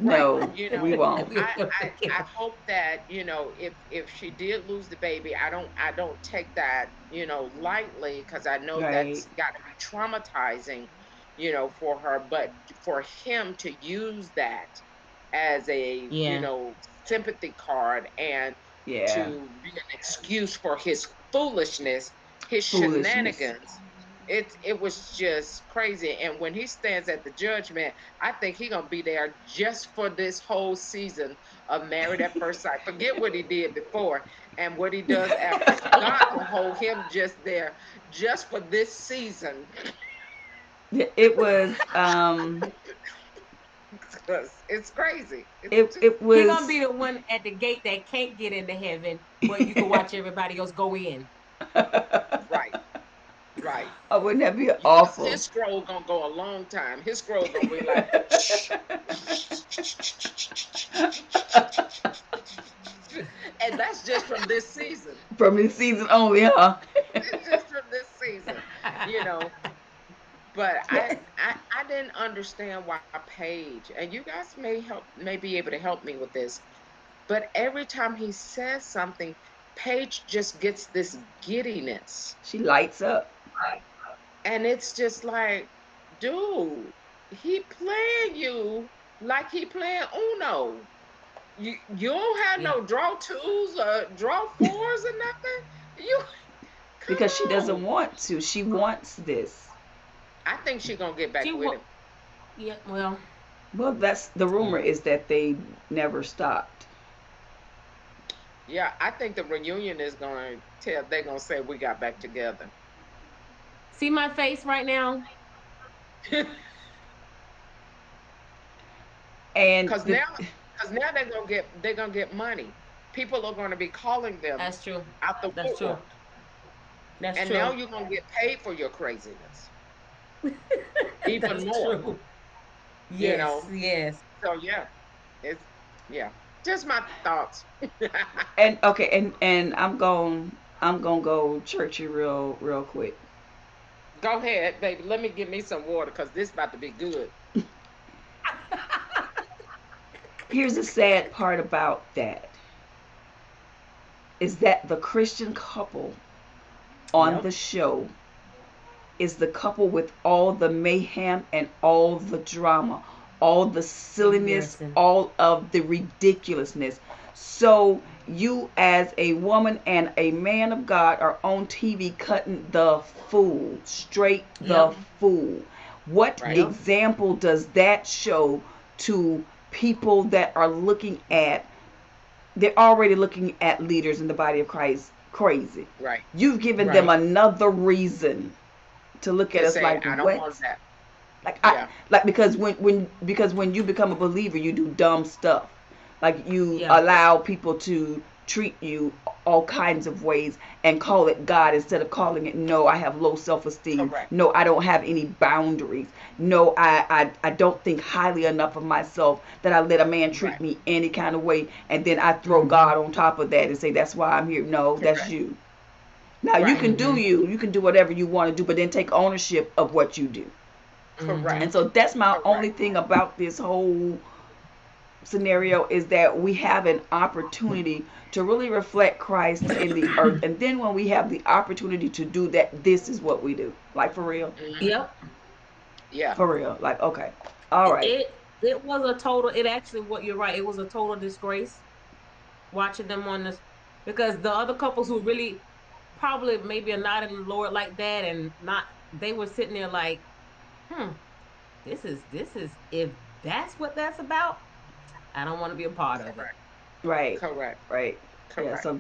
Right. No, we won't. We will never forget I her. hope that, if she did lose the baby, I don't take that, lightly, because I know Right. that's got to be traumatizing, for her. But for him to use that as a, Yeah. sympathy card, and Yeah. to be an excuse for his foolishness, his Foolishness. shenanigans, it was just crazy. And when he stands at the judgment, I think he gonna be there just for this whole season of Married at First Sight. Forget what he did before and what he does after. God gonna hold him just there, just for this season, It was because it's crazy. It's it just it He gonna be was the one at the gate that can't get into heaven, but you can watch everybody else go in. right, right. Oh, wouldn't that be His awful? scroll gonna go a long time. His scroll gonna be like, and that's just from this season. From this season only, huh? It's just from this season, you know. But Yeah. I didn't understand why Paige, and you guys may be able to help me with this, but every time he says something, Paige just gets this giddiness. She lights up. And it's just like, dude, he playing you like he playing Uno. You don't have Yeah. no draw twos or draw fours or nothing. You because she Come doesn't on. want to. She wants this. I think she gonna get She back with will. him. Yeah. Well. Well, that's the rumor, Yeah. is that they never stopped. Yeah, I think the reunion is gonna tell. They're gonna say we got back together. See my face right now. And Cause the now, cause now they're gonna get money. People are gonna be calling them That's true. out the That's true. woodwork, That's and now true. you're gonna get paid for your craziness even That's more. true. You Yes. know. Yes. So yeah, it's yeah. Just my thoughts. and okay, and I'm gonna go churchy real quick. Go ahead, baby. Let me get me some water because this about to be good. Here's the sad part about that, is that the Christian couple on Yep. the show is the couple with all the mayhem and all the drama, all the silliness, Embarrassing. all of the ridiculousness. So you, as a woman and a man of God, are on TV cutting the fool, straight the Yep. fool. What Right. Yep. example does that show to people that are looking at, they're already looking at leaders in the body of Christ crazy? Right. You've given them Right. another reason to look at To us say like, I don't what? want that. Like I Yeah. like, because when you become a believer, you do dumb stuff. Like you Yeah. allow people to treat you all kinds of ways and call it God instead of calling it, no, I have low self-esteem. Correct. No, I don't have any boundaries. No, I don't think highly enough of myself that I let a man treat Right. me any kind of way, and then I throw Mm-hmm. God on top of that and say that's why I'm here. No, that's Correct. you. Now you Right. can do Mm-hmm. you. You can do whatever you want to do, but then take ownership of what you do. Mm-hmm. And Correct. so that's my only Correct. thing about this whole scenario, is that we have an opportunity to really reflect Christ in the earth. And then when we have the opportunity to do that, this is what we do. Like for real. Hmm. Yep. Yeah. For real. Like, okay. All right. It was a total. It actually, what you're right. It was a total disgrace watching them on this, because the other couples who really probably maybe are not in the Lord like that, and not, they were sitting there like, hmm, this is if that's what that's about, I don't want to be a part of it. Correct. Right. Correct. Right. Yeah. Correct. So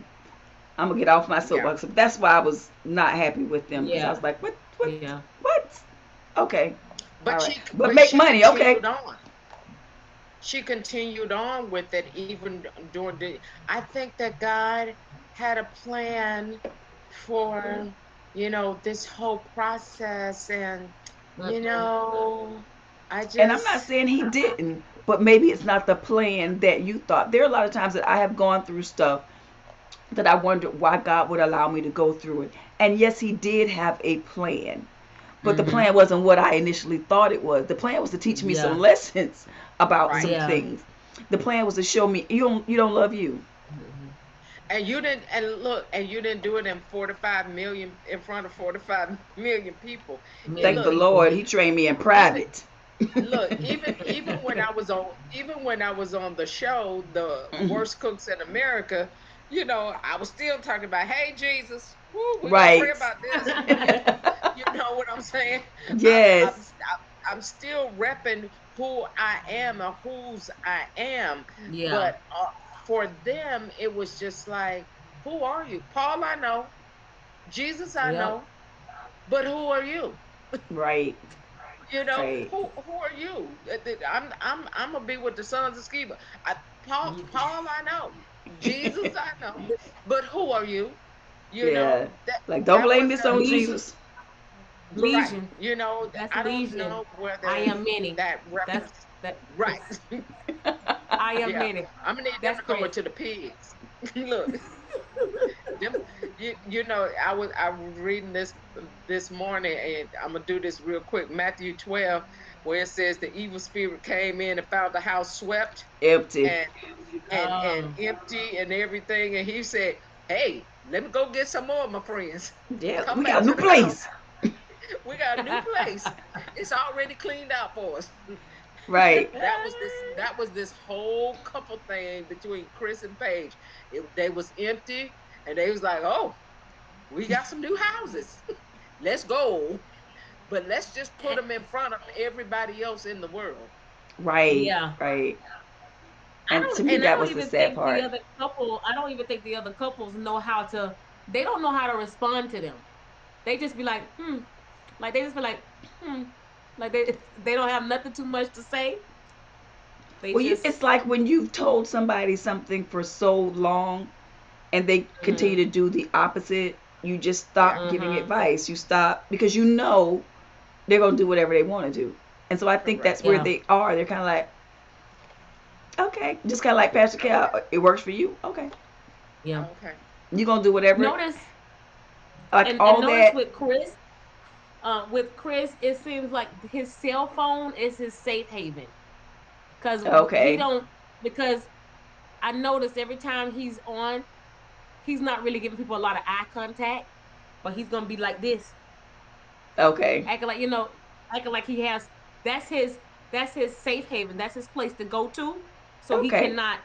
I'm gonna get off my Yeah. soapbox. That's why I was not happy with them, because I Yeah. was like, Yeah. what? Okay. All But right. she But but make she money. Okay. continued on. She continued on with it even during the. I think that God had a plan for this whole process, and you Mm-mm. know I And I'm not just saying he didn't, but maybe it's not the plan that you thought. There are a lot of times that I have gone through stuff that I wondered why God would allow me to go through it. And yes, he did have a plan. But the Mm-hmm. plan wasn't what I initially thought it was. The plan was to teach me some Yeah. lessons about right. some Yeah. things. The plan was to show me you don't love you. Mm-hmm. And you didn't, and look, and you didn't do it in 45 million, in front of 45 million people. And Million Thank the look, Lord, people. he trained me in even private. look, even when I was on the show, the worst cooks in America, I was still talking about, hey Jesus, woo, we're gonna pray Right. about this. You know what I'm saying? I'm I'm Yes. I'm still repping who I am and whose I am, Yeah. but for them it was just like, who are you? Paul, I know. Jesus, I Yep. know. But who are you? Right. Right. Who are you? I'm gonna be with the sons of Sceva. Paul, I know. Jesus, I know. But who are you? Yeah. That Like, don't that blame was this on Legion. Jesus. right. Legion. That's I don't legion. know I whether am many. that That's reference. that. Right. That's, I am Yeah. many. I'm gonna need them That's to go Chris. into the pigs. Look, them. I was reading this morning, and I'm gonna do this real quick. Matthew 12, where it says the evil spirit came in and found the house swept Empty. and and Um. empty and everything, and he said, "Hey, let me go get some more, my friends. Yeah, Come we back got a to new the house. place. We got a new place. It's already cleaned out for us." Right. That was this whole couple thing between Chris and Paige. They was empty, and they was like, "Oh." We got some new houses. Let's go. But let's just put them in front of everybody else in the world. Right, Yeah. right. And to me, And I that don't was the even sad think the part. other couple, I don't even think the other couples know how to, they don't know how to respond to them. They just be like, like they just be like, hmm, like they don't have nothing too much to say. They Well, it's just, like when you've told somebody something for so long and they continue mm-hmm, to do the opposite, you just Yeah. stop giving mm-hmm, advice. You stop because you know they're going to do whatever they want to do. And so I think Correct. that's where yeah, they are. They're kind of like, okay, just kind of like Pastor Cal. It works for you. Okay. yeah. Okay. You're going to do whatever. Notice Like and all notice that. with Chris, it seems like his cell phone is his safe haven because he Okay. don't because I notice every time he's on, he's not really giving people a lot of eye contact, but he's gonna be like this, Okay. acting like acting like he has that's his that's his safe haven, that's his place to go to, so he Okay. cannot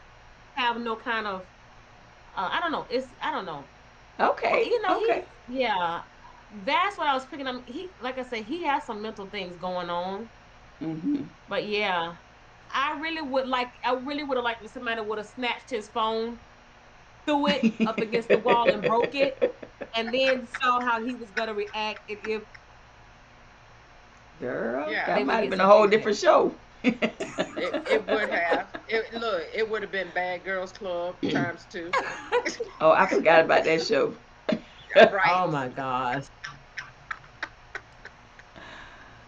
have no kind of I don't know, it's I don't know, but Okay. he's Okay. yeah, that's what I was picking up. He like I said, he has some mental things going on, Mm-hmm. but yeah, I really would have liked if somebody would have snatched his phone, threw it up against the wall and broke it, and then saw how he was gonna react and if Girl, Yeah. that they would might have get been a some whole feedback. different show. It would have. Look, it would have been Bad Girls Club times two. Oh, I forgot about that show. Right. Oh my gosh.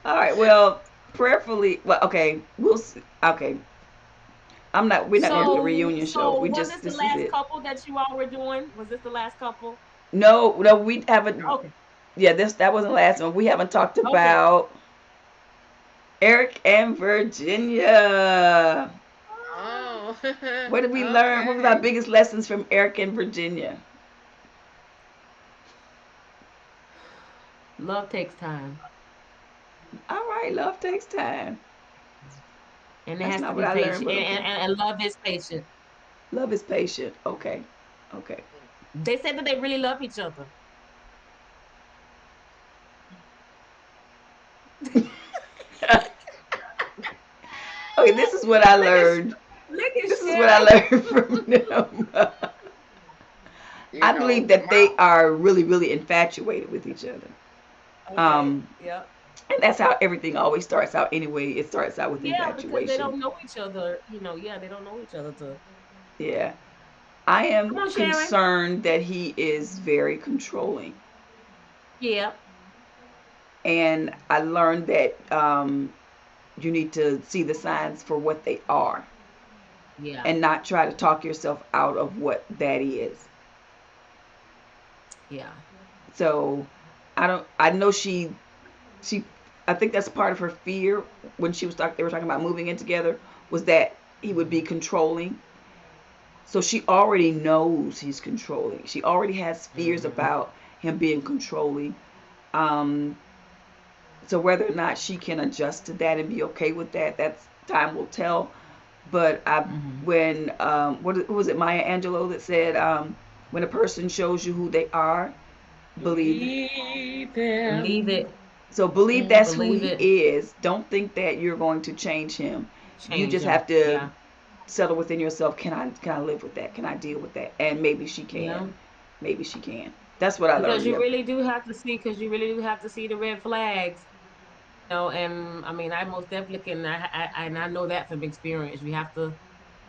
All right. Well, prayerfully. Well, okay. We'll see. Okay. I'm not. We're not gonna do the reunion show. So We was this just. the This is last it. couple that you all were doing? Was this the last couple? No. No. We haven't. Okay. Yeah. That wasn't the last one. We haven't talked Okay. about Eric and Virginia. Oh, What did we learn? What was our okay. biggest lessons from Eric and Virginia? Love takes time. All right. Love takes time. And it That's has to not what be I learned, patient. but And, okay. and love is patient. Love is patient. Okay. Okay. They said that they really love each other. Okay. This is what I Look at learned. look at This is what I Sharon. learned from them. You I believe know, that my they are really, really infatuated with each other. Okay. Um, Yeah. and that's how everything always starts out anyway. It starts out with Yeah, because they infatuation. don't know each other. Yeah, they don't know each other to Yeah. I am come on, Sharon. concerned that he is very controlling. Yeah. And I learned that you need to see the signs for what they are Yeah. and not try to talk yourself out of what that is. Yeah. So I know she I think that's part of her fear when they were talking about moving in together was that he would be controlling. So she already knows he's controlling. She already has fears Hmm. about him being controlling. Um, so whether or not she can adjust to that and be okay with that, that's time will tell. But Hmm. when who was it, Maya Angelou that said, when a person shows you who they are, believe. believe Believe him. it. So believe Mm, that's who Believe he it. is. Don't think that you're going to change him. You Change just them. have to Yeah. settle within yourself. Can I live with that? Can I deal with that? And maybe she can. Yeah. Maybe she can. That's what I Because learned. you Yep. really do have to see, because you really do have to see the red flags. And I mean, I most definitely can. And I know that from experience. You have to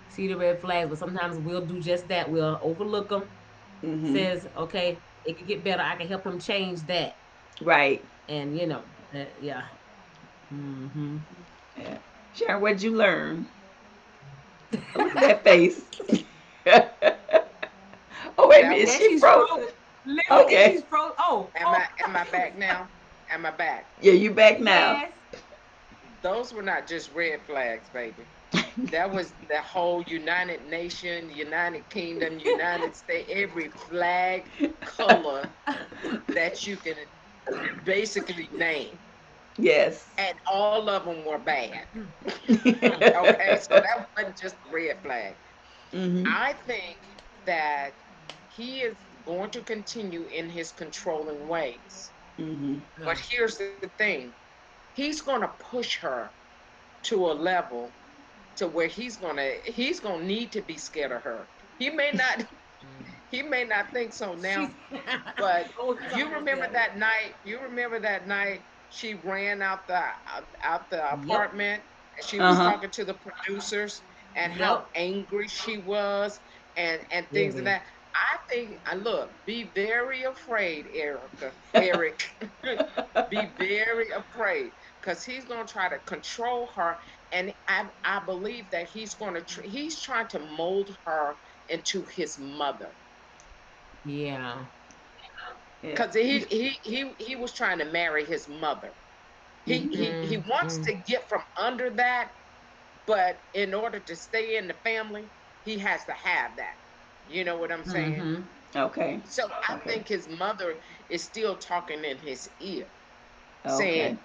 see the red flags, but sometimes we'll do just that. We'll overlook them. Mhm. Says, okay, it could get better. I can help him change that. Right. And yeah. Hmm. Yeah. Sharon, what'd you learn? Oh, look at that face. Oh wait a That minute, is Yeah, was she she's frozen? frozen. Literally, Okay. she's frozen. Oh, am oh. I back now? Am I back? Yeah, you back now. Yes. Those were not just red flags, baby. That was the whole United Nation, United Kingdom, United States, every flag color that you can basically name. Yes. And all of them were bad. Mm. Okay, so that wasn't just a red flag. Mhm. I think that he is. going to continue in his controlling ways. Mhm. But here's the thing, he's going to push her to a level to where he's gonna need to be scared of her. He may not he may not think so now, She's but oh, he's you almost remember there. that night? You remember that night she ran out the Yep. apartment and she was Uh-huh. talking to the producers and how Yep. angry she was and things of Very. that. I think I look, be very afraid, Eric. Be very afraid because he's going to try to control her, and I believe that he's trying to mold her into his mother Yeah. Yeah. because he was trying to marry his mother. Mhm. He wants Mm. to get from under that, but in order to stay in the family, he has to have that. You know what I'm saying? Mm-hmm. Okay. So I Okay. think his mother is still talking in his ear, saying Okay.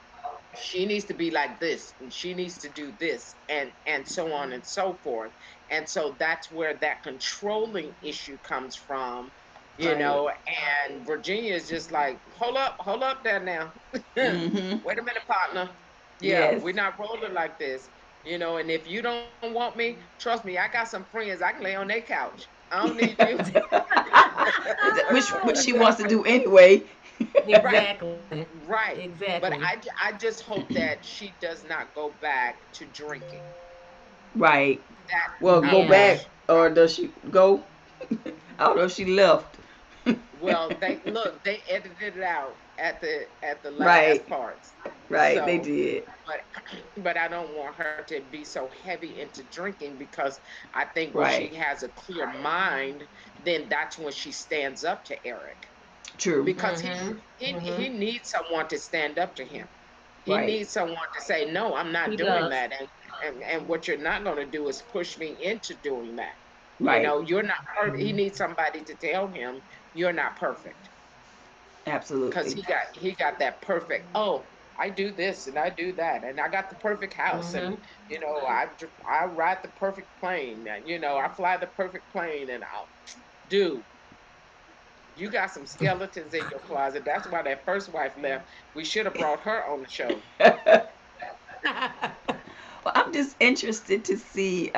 she needs to be like this and she needs to do this and so on and so forth. And so that's where that controlling issue comes from, you Right. know. And Virginia is just like, hold up there now. Mhm. Wait a minute, partner. Yeah, Yes. we're not rolling like this, you know. And if you don't want me, trust me, I got some friends I can lay on their couch. I don't need you. Which she wants to do anyway. Right. Exactly. Right. But Exactly. I just hope that she does not go back to drinking. Right. That Well, I go Yeah. back, wish. or does she go? I don't know if she left. Well, they edited it out at the last Right. parts. Right. They So, did. but but I don't want her to be so heavy into drinking because I think when she Right. has a clear mind, then that's when she stands up to Eric True. because Mm-hmm. he Mm-hmm. needs someone to stand up to him. He Right. needs someone to say, "No, I'm not He doing does. that," and what you're not going to do is push me into doing that. You Right. know, you're not perfect. He Mm-hmm. needs somebody to tell him you're not perfect because Absolutely. he got that perfect. Oh, I do this and I do that, and I got the perfect house, and Mm-hmm. you know, I ride the perfect plane, and you know, I fly the perfect plane, and I'll do. You got some skeletons in your closet. That's why that first wife left. We should have brought her on the show. Well, I'm just interested to see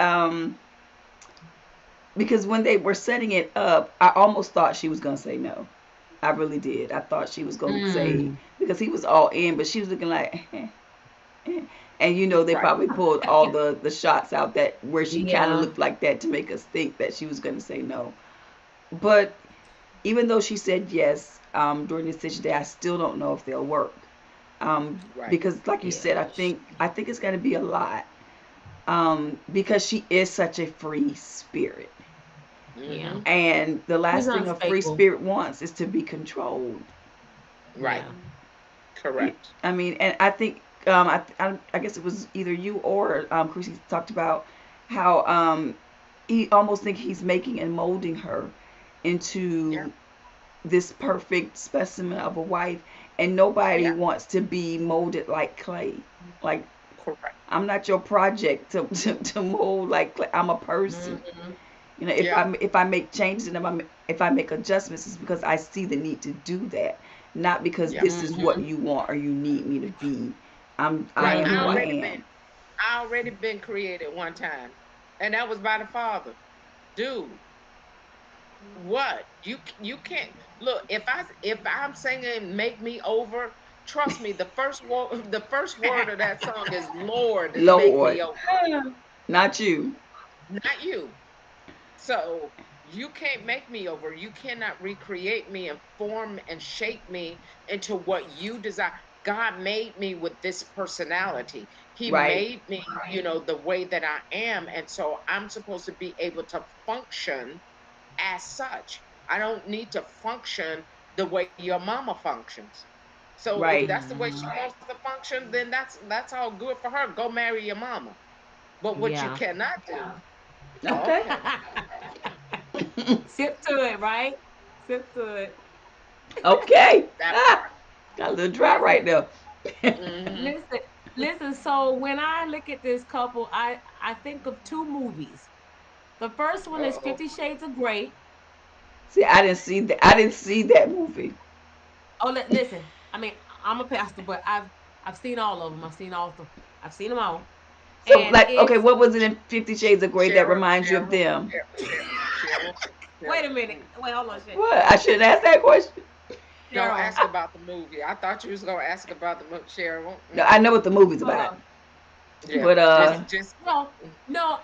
because when they were setting it up, I almost thought she was gonna say no. I really did. I thought she was gonna say Mm. because he was all in, but she was looking like, and they Right. probably pulled all the shots out that where she kind of Yeah. looked like that to make us think that she was gonna say no. But even though she said yes during the decision day, I still don't know if they'll work. Right. Because, like you Yeah. said, I think it's gonna be a lot. Because she is such a free spirit. Yeah. Mm-hmm. And the He's last thing a free unstable. spirit wants is to be controlled. Right. Yeah. Correct. I mean, and I think I guess it was either you or Chrissy talked about how he almost think he's making and molding her Yeah. into this perfect specimen of a wife, and nobody Yeah. wants to be molded like clay. Like, Correct. I'm not your project to mold like clay. I'm a person. Mm-hmm. If Yeah. I make changes and if I make adjustments, it's because I see the need to do that, not because Yeah. this is what Mm-hmm. you want or you need me to be. I Right. am who I Mm-hmm. am. I already been created one time, and that was by the Father. Dude, what you can't look if I'm singing "Make Me Over." Trust me, the first word of that song is "Lord, make Lord, me over," not you. not you. So you can't make me over. You cannot recreate me and form and shape me into what you desire. God made me with this personality. He Right, made me, the way that I am. And so I'm supposed to be able to function as such. I don't need to function the way your mama functions. So if right. that's the way she wants to function, then that's all good for her. Go marry your mama. But what you Yeah. cannot do, Okay. okay, Sip to it, right? Sip to it. Okay. that part. Got a little dry Listen, right there. Hmm. listen, listen. So when I look at this couple, I think of two movies. The first one is Uh-oh. 50 Shades of Grey, See, I didn't see that. I didn't see that movie. Oh, listen. I mean, I'm a pastor, but I've seen all of them. I've seen them all, So, and like, okay, it's what was it in Fifty Shades of Grey that Cheryl, reminds you of Cheryl, them? Cheryl, wait Cheryl. a minute. Wait, hold on, What? I shouldn't ask that question. Don't Cheryl. ask about the movie. I thought you was gonna ask about the movie, Cheryl. No, I know Mm-mm. what the movie's about, Uh, Yeah, but just. no, no.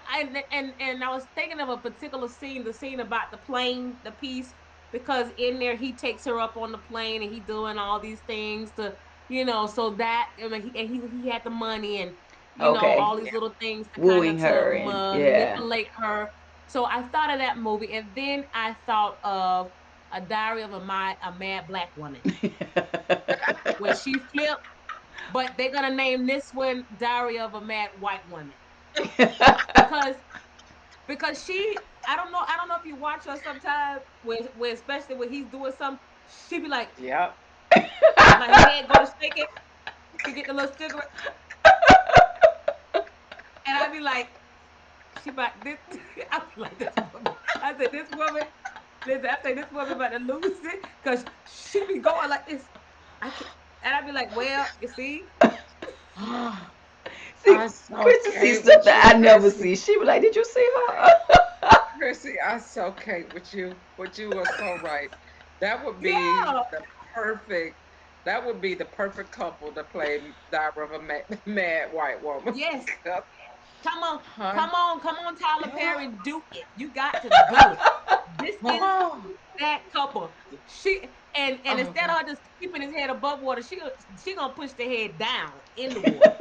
And I was thinking of a particular scene, the scene about the plane, the piece, because in there he takes her up on the plane and he doing all these things to, so that I mean, he had the money and okay, all these Yeah. little things to kind wooing of to her and yeah. manipulate her. So I thought of that movie, and then I thought of a Diary of a Mad Black Woman when she flipped, but they're gonna name this one Diary of a Mad White Woman because I don't know if you watch her sometimes when especially when he's doing something, she be Yep. like her head go to shaking, she get the little cigarette, and I be like, she about this I be like this woman. I said this woman, listen, I say this woman about to lose it because she be going like this. I can't and I be like, well, you see? See, I so Krista sees can't stuff with that you, I never Chrissy. see. She be like, "Did you see her?" Chrissy, I so can't with you. But you are so right. That would be Yeah. the perfect. That would be the perfect couple to play Diary of a Mad White Woman. Yes. Come on, Huh? come on, come on, Tyler Perry, do it. You got to do it. This is Oh, that couple. She and oh instead God. of her just keeping his head above water, she gonna push the head down in the water.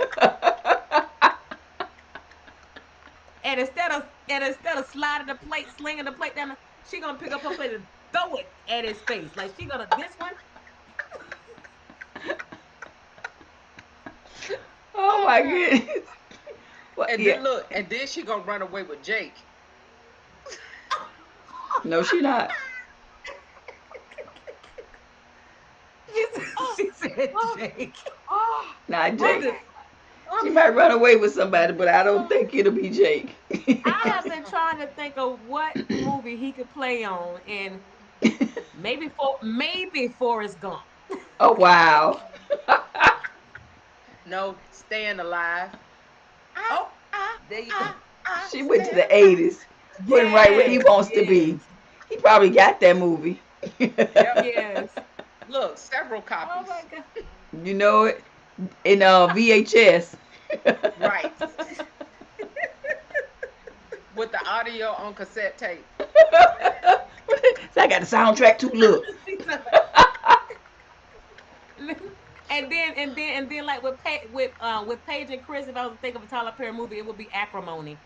And instead of sliding the plate, slinging the plate down, she gonna pick up her plate and throw it at his face. Like she gonna this one. Oh Oh my God. goodness. Well, And yeah. then look, and then she gonna run away with Jake. No, she not. Oh, She said, oh, Jake. oh, Not Jake. Listen, okay. She Okay. might run away with somebody, but I don't Oh, think it'll be Jake. I I'm have been so trying to think of what movie he could play on, and maybe Forrest Gump. Oh wow. no staying alive. I, Oh, there you go. I She went to staying the alive. 80s, put him right where he Yes, wants to be. yes, He probably got that movie. Yep. yes. Look, several Oh my copies. god. You know it in VHS. Right. With the audio on cassette tape. So I got the soundtrack too. Look. And then like with Paige and Chris, if I was to think of a Tyler Perry movie, it would be Acrimony.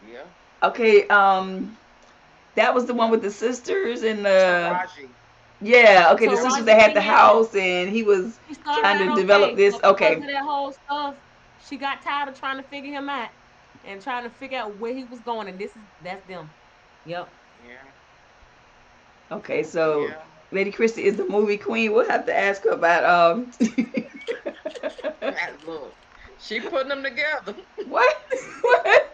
Yeah. Okay, that was the one with the sisters and the Taraji. yeah. Okay, the sisters Taraji that had P. the Henson. house, and he was She started trying to out develop okay, this. but because Okay, of that whole stuff, she got tired of trying to figure him out and trying to figure out where he was going. And that's them. Yep. Yeah. okay. So Yeah. Lady Christie is the movie queen. We'll have to ask her about Look, she putting them together. what what.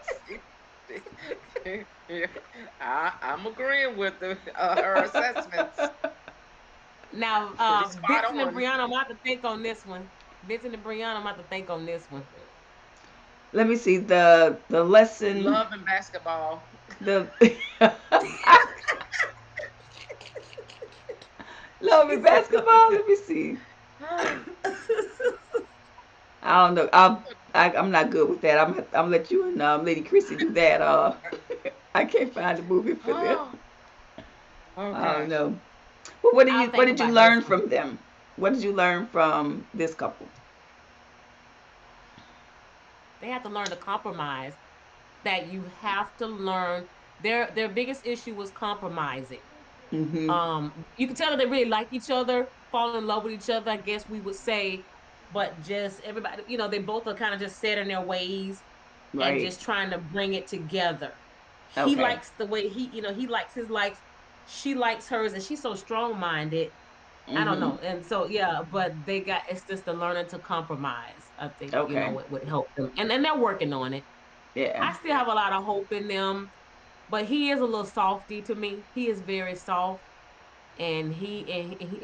Yeah. I'm agreeing with her assessments. Now, Pretty spot Vincent and on. Brianna, I'm about to think on this one. Vincent and Brianna, I'm about to think on this one. Let me see the lesson. Love and basketball. The love She and said, basketball. Let me see. I don't know. I'm not good with that. I'm let you and Lady Chrissy do that. I can't find a movie for them. Oh, oh I don't gosh. know. But what did I'll you what think did you about this learn one. from them? What did you learn from this couple? They have to learn to compromise. That you have to learn. Their biggest issue was compromising. Mm-hmm. You can tell that they really like each other, fall in love with each other, I guess we would say, but just everybody, they both are kind of just set in their ways and Right. just trying to bring it together. He Okay. likes the way he likes his likes, she likes hers, and she's so strong-minded. I don't Mm-hmm. know. And so yeah, but it's just the learning to compromise, I think, Okay. it would help them. And they're working on it. Yeah. I still Yeah. have a lot of hope in them. but he is a little softy to me. He is very soft, and he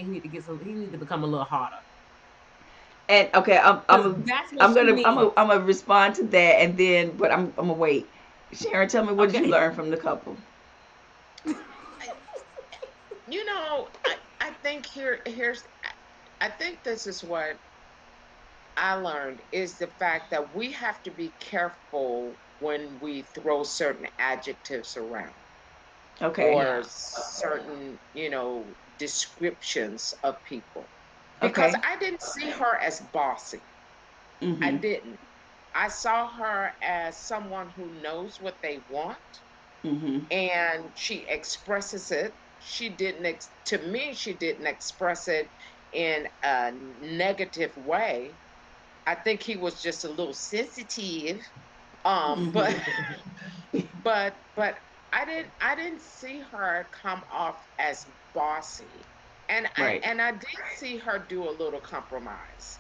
need to get some. He need to become a little harder And okay, because that's what she I'm needs. gonna respond to that, and then, but I'm gonna wait. Sharon, tell me, what did you Okay. learn from the couple? I, I think I think this is what I learned is the fact that we have to be careful when we throw certain adjectives around Okay, or Yeah. certain, descriptions of people. Because okay, I didn't see her as bossy. I mhm, didn't. I saw her as someone who knows what they want mhm, and she expresses it. To me, she didn't express it in a negative way. I think he was just a little sensitive. But mhm. but I didn't see her come off as bossy. Right, And I did see her do a little compromise.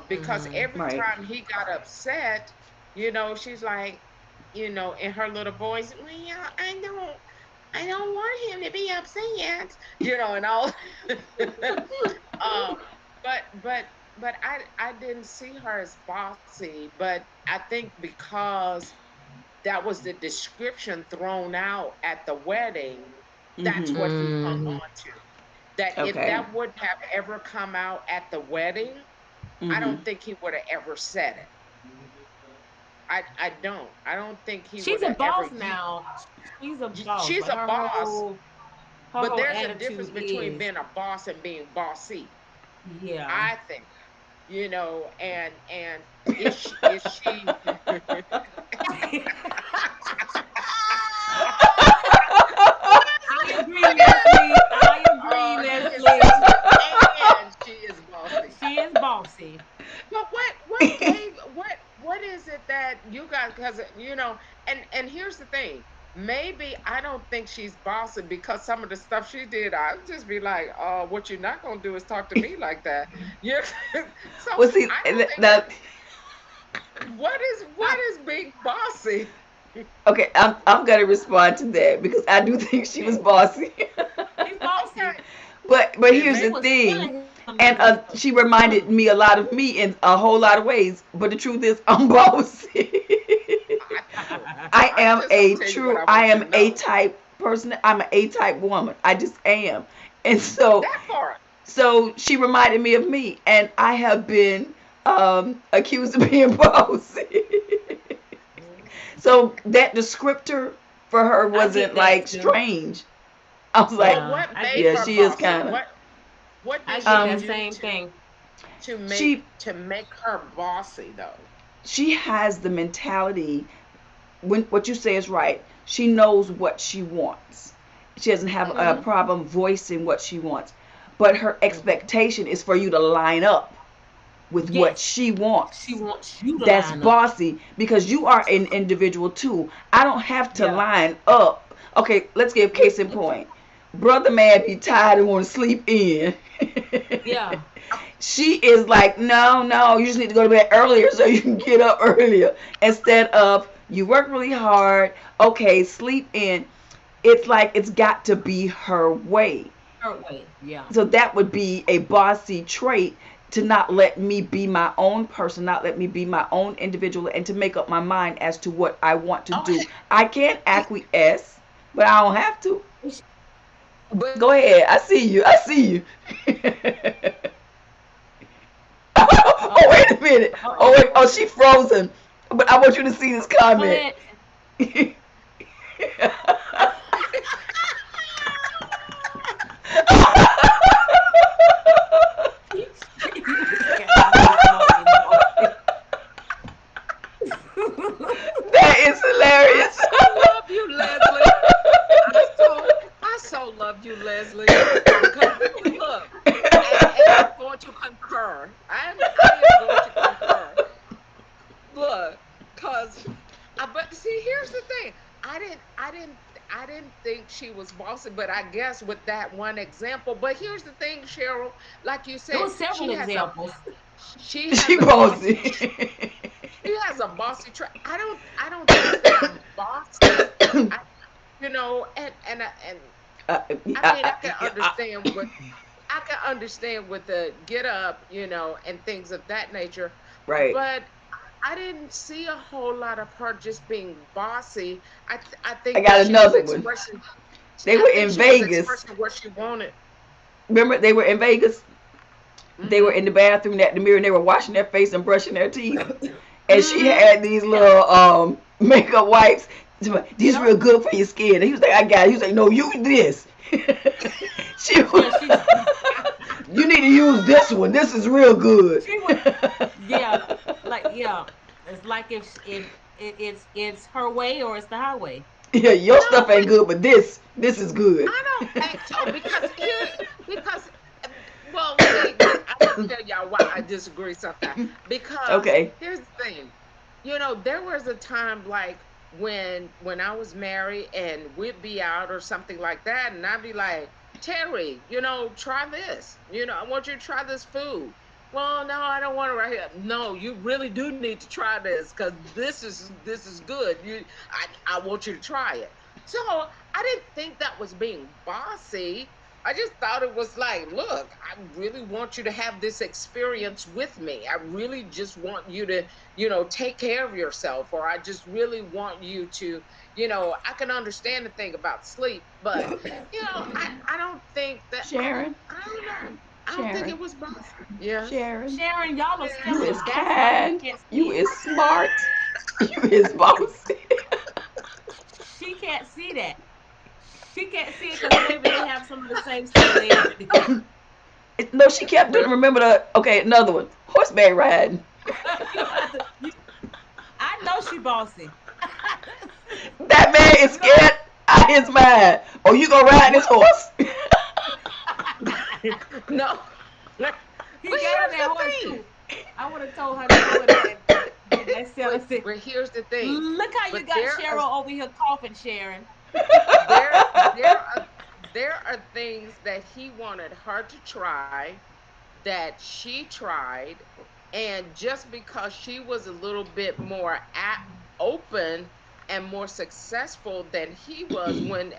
Because Hmm. every right. time he got upset, she's like, in her little voice, well, yeah, I don't want him to be upset, and all. um, but I didn't see her as bossy, but I think because that was the description thrown out at the wedding, that's Mhm. what he hung Hmm. on to. That if Okay. that wouldn't have ever come out at the wedding, I Mhm. don't think he would have ever said it. I don't. I don't think he She's would a have ever boss now. She's a boss. she's Like a boss, her but whole there's a attitude difference between is being a boss and being bossy. yeah. I think, and is she I agree, Leslie. I agree, he is Leslie. desperate and she is bossy. She is bossy. But what is it that you guys, because and here's the thing, maybe I don't think she's bossy because some of the stuff she did, I'd just be like, what you're not gonna do is talk to me like that. Yeah. So Well, see, I don't think now, that what is being bossy. okay, I'm gonna respond to that because I do think she was Okay. bossy. She's bossy. Okay. But And here's She the maybe was thing, telling him to and do she something. reminded me a lot of me in a whole lot of ways. But the truth is, I'm bossy. I know. I I'm am just gonna a tell you what true, I I want you am to A know. type person. I'm an A type woman. I just am. And so, That part. she reminded me of me, and I have been accused of being bossy. So that descriptor for her I get wasn't that like too. strange. I was like, But Yeah, what I made get yeah, that. her she is bossy? kind of. What I did get she that Um, do same thing. to make she to make her bossy though? she has the mentality. When what you say is right, she knows what she wants. She doesn't have a Hmm. problem voicing what she wants, but her Hmm. expectation is for you to line up with what Yes, she she wants. wants you to That's line up. bossy because you are an individual too. I don't have to Yeah. line up. Okay, let's give case in point. Brother man be tired and want to sleep in. Yeah. She is like, no, no, you just need to go to bed earlier so you can get up earlier instead of you work really hard. Okay, sleep in. It's like it's got to be her way. Her way. Yeah. So that would be a bossy trait, to not let me be my own person, not let me be my own individual, and to make up my mind as to what I want to do. Okay. I can't acquiesce, but I don't have to. But Go ahead. I see you. I see you. Uh Oh, wait oh. a minute. Uh Oh, oh. wait. Oh, she frozen. But I want you to see this Go comment. ahead. She was bossy, bossy. That is I hilarious. so love you, Leslie. I so love you, Leslie. Because look, and I'm going to concur. I am going to concur. Look, cause but see, here's the thing. I didn't think she was bossy, but I guess with that one example. But here's the thing, Cheryl. Like you It said, was several examples. she She has a bossy. she has a bossy trait. I don't think that I'm bossy. and Uh, I mean, I, I can understand with the get up, and things of that nature, right. but I didn't see a whole lot of her just being bossy. I I think that got she was another one. expressing. They I were think in she was Vegas. expressing what she wanted. Remember, they were in Vegas. They were Hmm. in the bathroom at the mirror, and they were washing their face and brushing their teeth. And she Hmm. had these Yeah. little makeup wipes. These Yep. real good for your skin. And he was like, I got it. He was like, no, use this. she Yeah. She. you need to use this one. This is real good. She would. Yeah. Like yeah. It's like if it's her way or it's the highway. Yeah, your No, stuff ain't but good, but this is good. I don't think so because well, see, I'm gonna tell y'all why I disagree sometimes. Because Okay. here's the thing, there was a time like when I was married and we'd be out or something like that, and I'd be like, Terry, try this. I want you to try this food. Well, no, I don't want it right here. No, you really do need to try this because this is good. I want you to try it. So I didn't think that was being bossy. I just thought it was like, look, I really want you to have this experience with me. I really just want you to, take care of yourself, or I just really want you to, I can understand the thing about sleep, but I don't think that Sharon, I don't know. I don't think Sharon, it was bossy. Yes. Sharon, Sharon, y'all are you similar. is That's why you kind. can't You see it. is smart. You is bossy. She can't see that. She can't see it because maybe they have some of the same similarities. No, she kept doing. Well, Remember the okay, another one. Horseback riding. You don't have to. I know she bossy. That man is You don't. scared out his mind. Oh, you gonna ride this What? horse? no. But He got on here's that the horse thing. too. I would have told her to go in there and that seller But said, but here's the thing. "Look how you But got Cheryl over here coughing, Sharon." there are things that he wanted her to try that she tried, and just because she was a little bit more open and more successful than he was when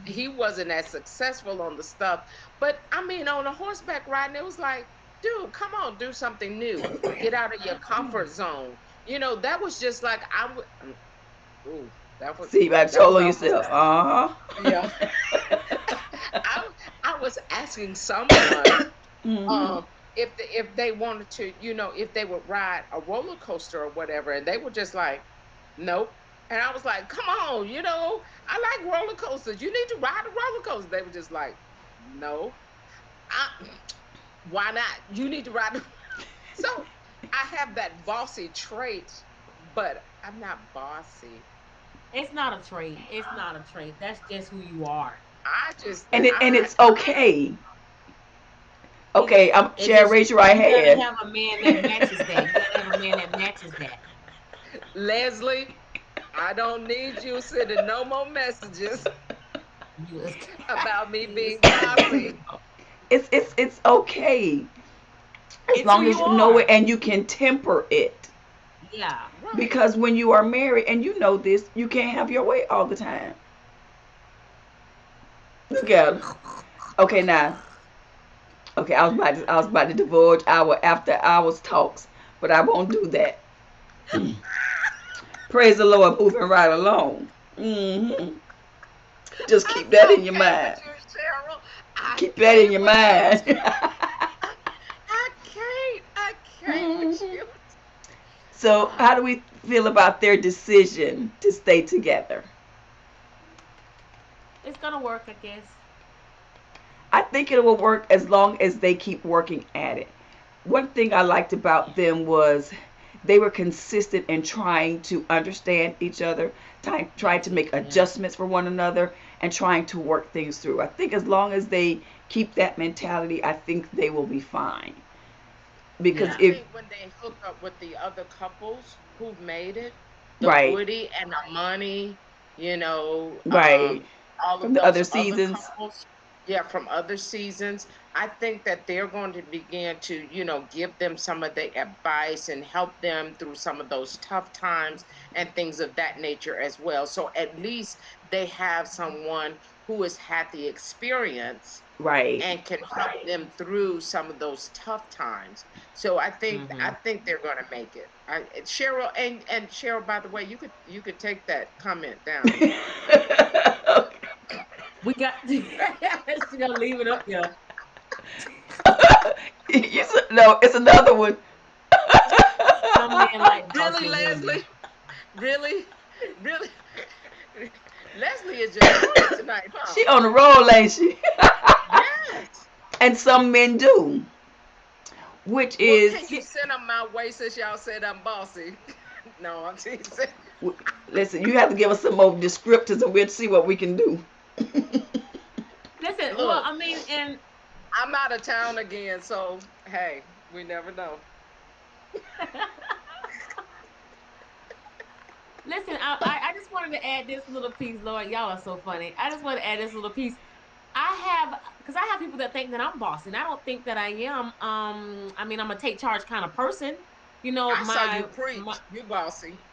he wasn't as successful on the stuff. But I mean, on a horseback riding, it was like, dude, come on, do something new, get out of your comfort zone. That was just like ooh, that was See, I that told was on almost yourself. Uh yeah. huh. I was asking someone hmm um if they wanted to, if they would ride a roller coaster or whatever, and they were just like, nope. And I was like, come on, I like roller coasters. You need to ride a roller coaster. They were just like, no. I, why not? You need to ride. So I have that bossy trait, but I'm not bossy. It's not a trait. It's not a trait. That's just who you are. I just and I it's okay. It's Okay, I'm it's Sharon. just Raise your right you gotta hand. have a man that matches that. You gotta have a man that matches that. Leslie, I don't need you sending no more messages You is about me you is being bossy. It's okay as it's who long you as you know it are. and you can temper it. Yeah. Right. Because when you are married and you know this, you can't have your way all the time. Look at her. Okay, now. Okay, I was about to divulge our after hours talks, but I won't do that. Praise the Lord, moving right along. Just keep That's that in your okay with mind. you, Cheryl. I Keep that in can't your with you. mind. I can't. I can't with you. So, how do we feel about their decision to stay together? It's gonna work, I guess. I think it will work as long as they keep working at it. One thing I liked about them was they were consistent in trying to understand each other, trying to make Yeah. adjustments for one another, and trying to work things through. I think as long as they keep that mentality, I think they will be fine. Because I Yeah. if, think when they hook up with the other couples who've made it, the right, Woody and the Money, right, all from of the those other other seasons, couples. Yeah, from other seasons. I think that they're going to begin to, give them some of the advice and help them through some of those tough times and things of that nature as well. So at least they have someone who has had the experience Right. and can help them through some of those tough times. So I Mm-hmm. think they're going to make it. Cheryl, and Cheryl, by the way, you could take that comment down. We got she gonna leave it up there. No, it's another one. Some men like Really, bossy women. Leslie? Really? Really? Leslie is just on it tonight, huh? She on the roll, ain't she? Yes. And some men do, which Well, can is, you send them my way since y'all said I'm bossy? No, I'm teasing. listen, you have to give us some more descriptors and we'll see what we can do. Listen, well, Look, I mean, and I'm out of town again, so hey, we never know. listen, I just wanted to add this little piece, Lord. Y'all are so funny. I just want to add this little piece. I have because I have people that think that I'm bossy, and I don't think that I am. I mean, I'm a take charge kind of person. You know, I saw you my preach. You bossy.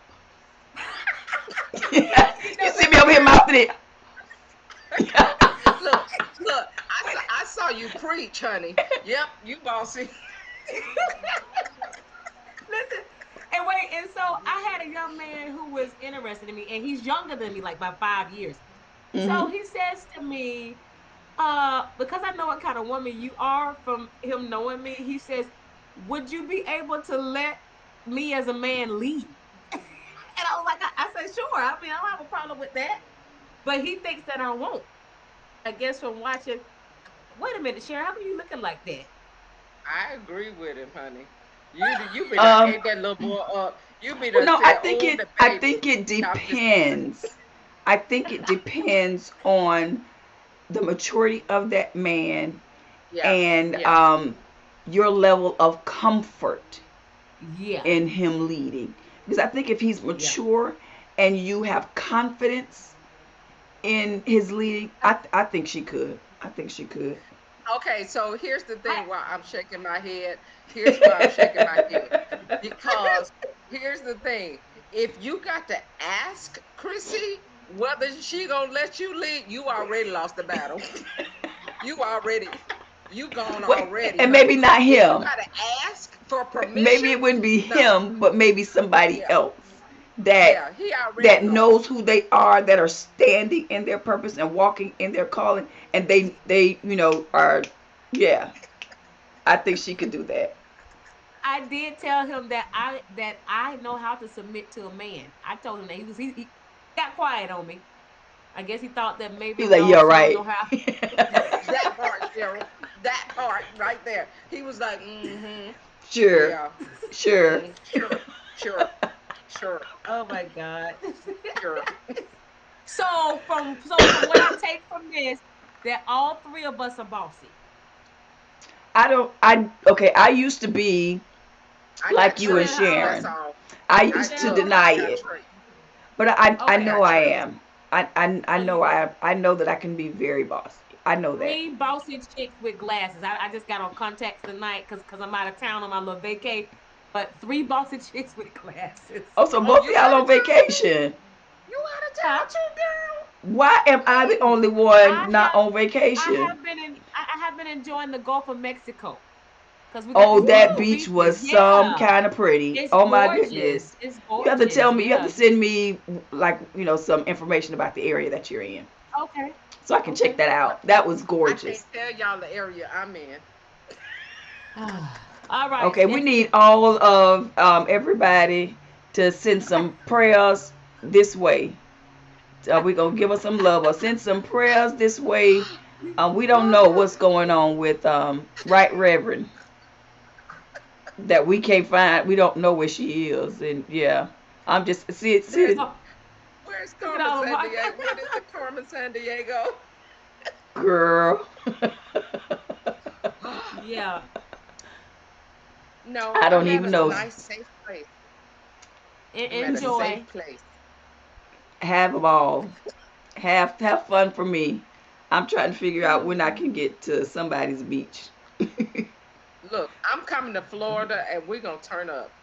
you You know see what, me over here Sherry? mouthing it. Look, look. I saw you preach, honey. Yep, you bossy. Listen, and wait, and so I had a young man who was interested in me, and he's younger than me, like by 5 years. So Hmm. he says to me, because I know what kind of woman you are from him knowing me, he says, would you be able to let me as a man lead? And I was like, I said, sure. I mean, I don't have a problem with that. But he thinks that I won't. I guess from watching. Wait a minute, Sharon, how come you looking like that? I agree with him, honey. You be done Um, ate that little boy up. You be well, done no, I said, think "Oh, it. the I baby." think it No, I'm just teasing. depends. I think it depends on the maturity of that man Yeah, and yeah, your level of comfort Yeah, in him leading. Because I think if he's yeah. mature and you have confidence in his leading, I think she could. I think she could. Okay, so here's the I thing why I'm shaking my head. Here's why I'm shaking my head. Because here's the thing. If you got to ask Chrissy whether she gonna let you lead, you already lost the battle. You already, you gone Wait, already, and maybe honey. not If you him. gotta ask for Maybe permission, it wouldn't be no. him, but maybe somebody Yeah, else that yeah, he already that knows lost. who they are, that are standing in their purpose and walking in their calling, and they are, yeah. I think she could do that. I did tell him that I know how to submit to a man. I told him that he got quiet on me. I guess he thought that maybe He's like, no, you're she don't know right. how. That part, Cheryl. That part right there. He was like, mm-hmm. Sure, Yeah. sure. Sure. Sure. Sure. Oh my God. Sure. So from what I take from this, that all three of us are bossy. I don't. I Okay. I used to be I got like you and Chanel, traits. That's Sharon. all. I I used to Chanel, look, deny I got it, traits. but I I okay. know got I traits. am. I So know you I know that I can be very bossy. I know that. three bossy chicks with glasses. I just got on contacts tonight because I'm out of town on my little vacay. But three bossy chicks with glasses. Oh, so Oh, both of you y'all out on of town too? vacation. You out of Huh? town too, girl? Why am I the Oh, only I one not have on vacation? I have been enjoying the Gulf of Mexico because we got Oh, these that beautiful woo! beach beaches. was some Yeah, kind of pretty. it's Oh my gorgeous. goodness. It's You have to gorgeous. tell me, you have to Yeah. send me like, some information about the area that you're in Okay. so I can check Okay. that out. That was I can't gorgeous. tell y'all the area I'm in. All right. Okay, we need all of everybody to send some prayers this way. We're going to give us some love or send some prayers this way. We don't know what's going on with Right Reverend, that we can't find. We don't know where she is. And yeah, I'm just, Where's see, Oh, Where's look at Carmen all of San my. Diego? What is it, Carmen San Diego? girl. Yeah. No, I I'm don't at even a know. nice, safe place. I'm at a Listen, safe Enjoy. place. have them all. Have fun for me. I'm trying to figure out when I can get to somebody's beach. Look, I'm coming to Florida and we're gonna turn up.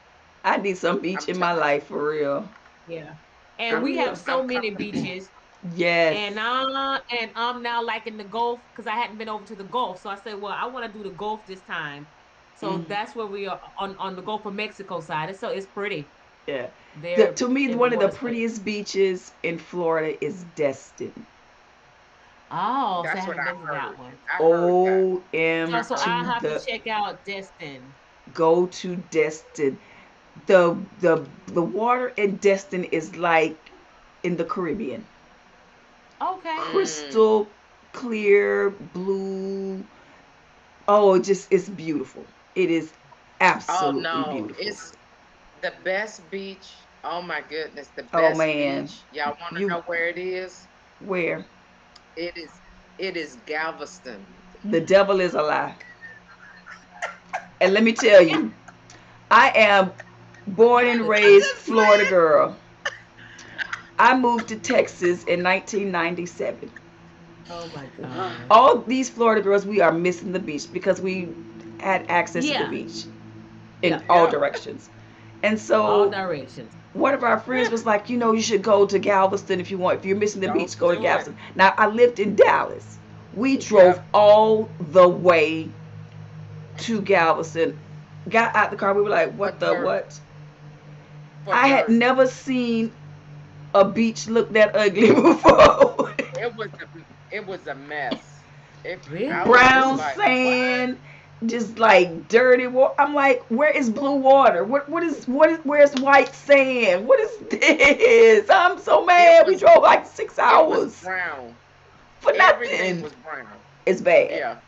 I need some beach I'm in my telling life for real. Yeah. For And we have real. so I'm many coming. beaches. Yes. And I'm now like in the Gulf because I hadn't been over to the Gulf. So I said, well, I want to do the Gulf this time. So Mm, that's where we are on the Gulf of Mexico side. So it's pretty. yeah. There To me, in the one of the water state. prettiest beaches in Florida is Destin. Oh, so I That's what haven't I been to that heard. one. I heard that. So I OM so heard I to that. have to the check out Destin. go to Destin. The water in Destin is like in the Caribbean. Okay. Mm. Crystal clear blue. Oh, it's beautiful. It is Oh absolutely no, beautiful. it's the best beach. Oh my goodness, the Oh best man, beach. Y'all want to you know where it is? where It is. It is Galveston. the devil is a lie. And let me tell you, I am born and I'm raised just Florida playing. girl. I moved to Texas in 1997. Oh my God. All these Florida girls, we are missing the beach because we had access to the Yeah. beach in Yeah. all Yeah. directions. And All so directions. one of our friends was like, you should go to Galveston if you want. If you're missing the Don't beach, go to do it. Galveston. Now I lived in Dallas. We drove Yep. all the way to Galveston. Got out the car. We were like, For what the dirt. what? For I had dirt. never seen a beach look that ugly before. It was a. It was a mess. It. I Really? was just Brown Ooh. like, what? sand, just like dirty water. I'm like, where is blue water? Where's white sand? What is this? I'm so It mad. We was. drove like six It was hours brown. for Everything nothing. was brown. It's bad. Yeah.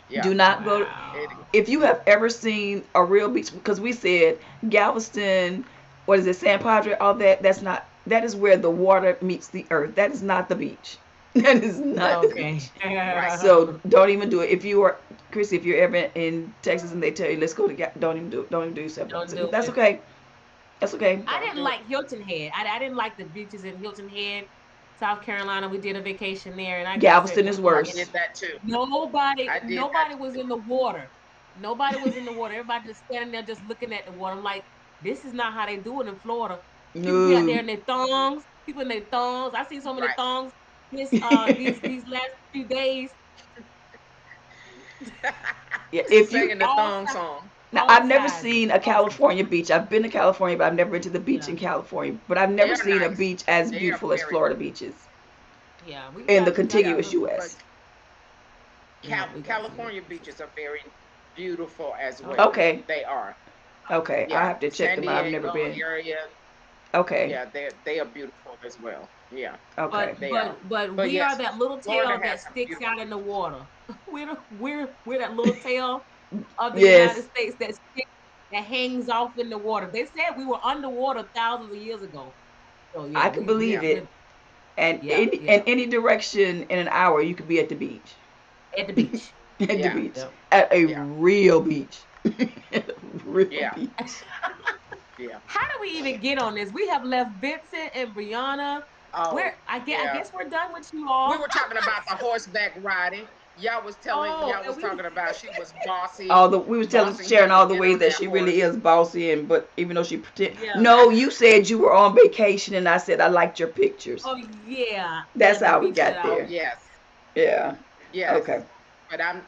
Yeah. Do not go. It. Wow. If you have ever seen a real beach, because we said Galveston, what is it, San Padre, all that, that's not, that is where the water meets the earth. That is not the beach. That is not the Okay. beach. Right. So don't even do it. If you are, Chrissy, if you're ever in Texas and they tell you, let's go to, don't even do it. Don't even do yourself. Don't do That's it. okay. That's okay. I Don't didn't do it. like Hilton Head. I didn't like the beaches in Hilton Head, South Carolina. We did a vacation there, and I said, Galveston is I "Mm-mm." worse. did that too. I did that Nobody was in the water. Nobody was in the water. Everybody just standing there, just looking at the water. I'm like, this is not how they do it in Florida. People be out there No. in their thongs. People in their thongs. I see so many right. thongs these last few days Yeah, if you, Singing the all thong si- song. now all I've never sizes, seen a all sizes. California beach. I've been to California, but I've never been to the beach Yeah, in California. But I've They never are seen a nice. beach as They are beautiful as very Florida nice. beaches yeah. in the We got Yeah, contiguous some. but U.S. Yeah, we got some good California beaches. beaches are very beautiful as well. Okay. Okay, They are. okay, I Yeah, have to check San them out. I've never Diego been. area. Okay, Yeah, they are beautiful as well. Yeah, okay. But they are. but but But we are yes, that little Florida tail that has some sticks out beautiful. in the water. We're that little tail of the United Yes, States that hangs off in the water. They said we were underwater thousands of years ago. So I yeah, could we believe Yeah, it. we're And yeah, in yeah. any direction in an hour, you could be at the beach. At the beach. At the yeah, beach, Yep. at a yeah, real beach, at a real yeah, beach. yeah. How do we even get on this? We have left Vincent and Brianna. Oh, Where I yeah. guess we're done with you We all. were talking about the horseback riding. Oh, Y'all and was we talking about she was All bossy, the we was telling bossing sharing him to all the get ways on that that she really horse. is bossy, and but even though she pretend, yeah. no, you said you were on vacation, and I said I liked your pictures. Oh yeah. Yeah, That's the how we beach that got I Oh there. yes, Yeah. yes. Okay. But I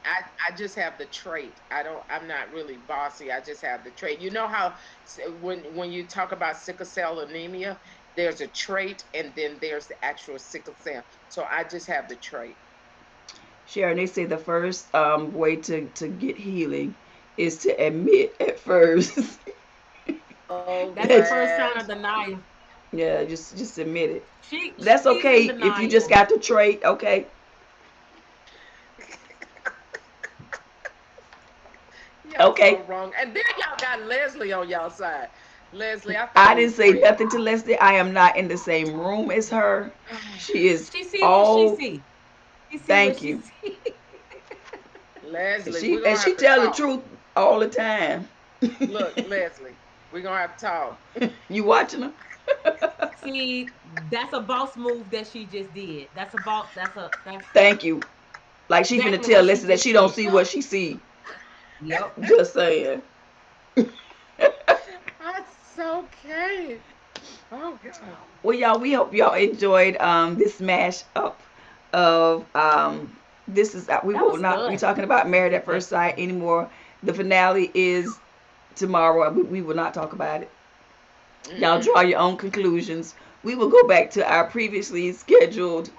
just have the trait. I'm not really bossy. I just have the trait. You know how when you talk about sickle cell anemia, there's a trait and then there's the actual sickle cell. So I just have the trait. Sharon, they say the first way to get healing is to admit at first. Oh that's the That's, first sign glad. of denial. yeah, just admit it. That's She's in okay if you just denial. got the trait. Okay. Y'all so Okay. wrong. And then y'all got Leslie on y'all side. Leslie, I I thought we didn't was say friends. nothing to Leslie. I am not in the same room as her. She is She see what she all. see. She see what Thank she you. see. Leslie, She we're and gonna she have to tell the talk. truth all the time. Look, Leslie. We're gonna have to talk. You watching her? See, that's a boss move that she just did. That's a boss. That's Thank you. Like she finna exactly tell what she Listen that just she don't did. see what she see. Yep. Just saying. That's okay. Oh God. Well, y'all, we hope y'all enjoyed this smash up of this is we That will was not be fun. talking about Married Good at First question. Sight anymore. The finale is tomorrow. We will not talk about it. Y'all Mm-mm. draw your own conclusions. We will go back to our previously scheduled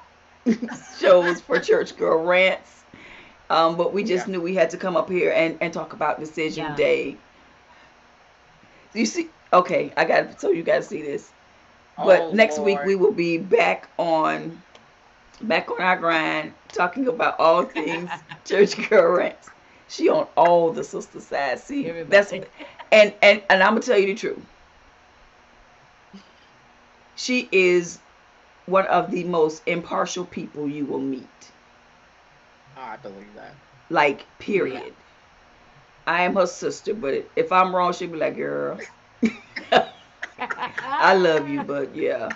shows for Church Girl Rants. But we Yeah. just knew we had to come up here and talk about Decision Yeah. Day. You see, okay, I got so you got to see this. Oh But next week Lord. we will be back on our grind, talking about all things Church Girl Rants. She on all the sister sides. See, that's Everybody. and I'm gonna tell you the truth. She is one of the most impartial people you will meet. Oh, I believe that. Like, Yeah. period. I am her sister, but if I'm wrong, she'll be like, "Girl, I love you, but yeah,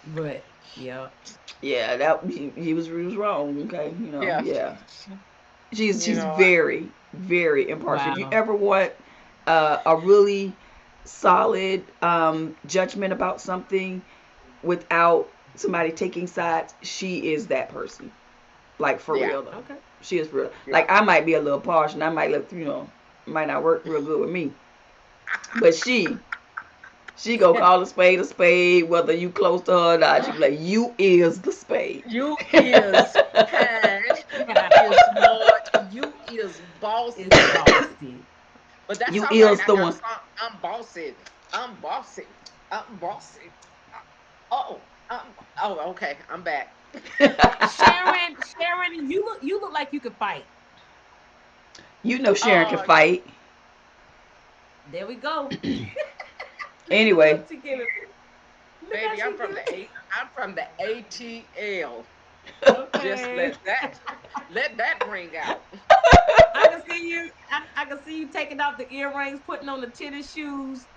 But yeah. yeah, that he was wrong. Okay, Yeah. yeah." She's You she's know. very very impartial. If you Wow. ever want a really solid judgment about something without somebody taking sides, she is that person. Like for Yeah. real though, Okay. she is for real. Yeah. Like I might be a little partial, and I might look, might not work real good with me, but she go call a spade, whether you close to her or not. She be like, "You is the spade." You is cash. You is smart. You is It's bossy. bossy. But that's You all right. is I the got a one. song. I'm bossy. I'm bossy. I'm bossy. Uh, Oh, oh, okay. I'm back. Sharon, you look like you could fight. You know Sharon can Oh, fight. There we go. Anyway, Look, she giving. Look how baby, she giving. I'm from the ATL. Just Okay. let that ring out. I can see you. I can see you taking off the earrings, putting on the tennis shoes,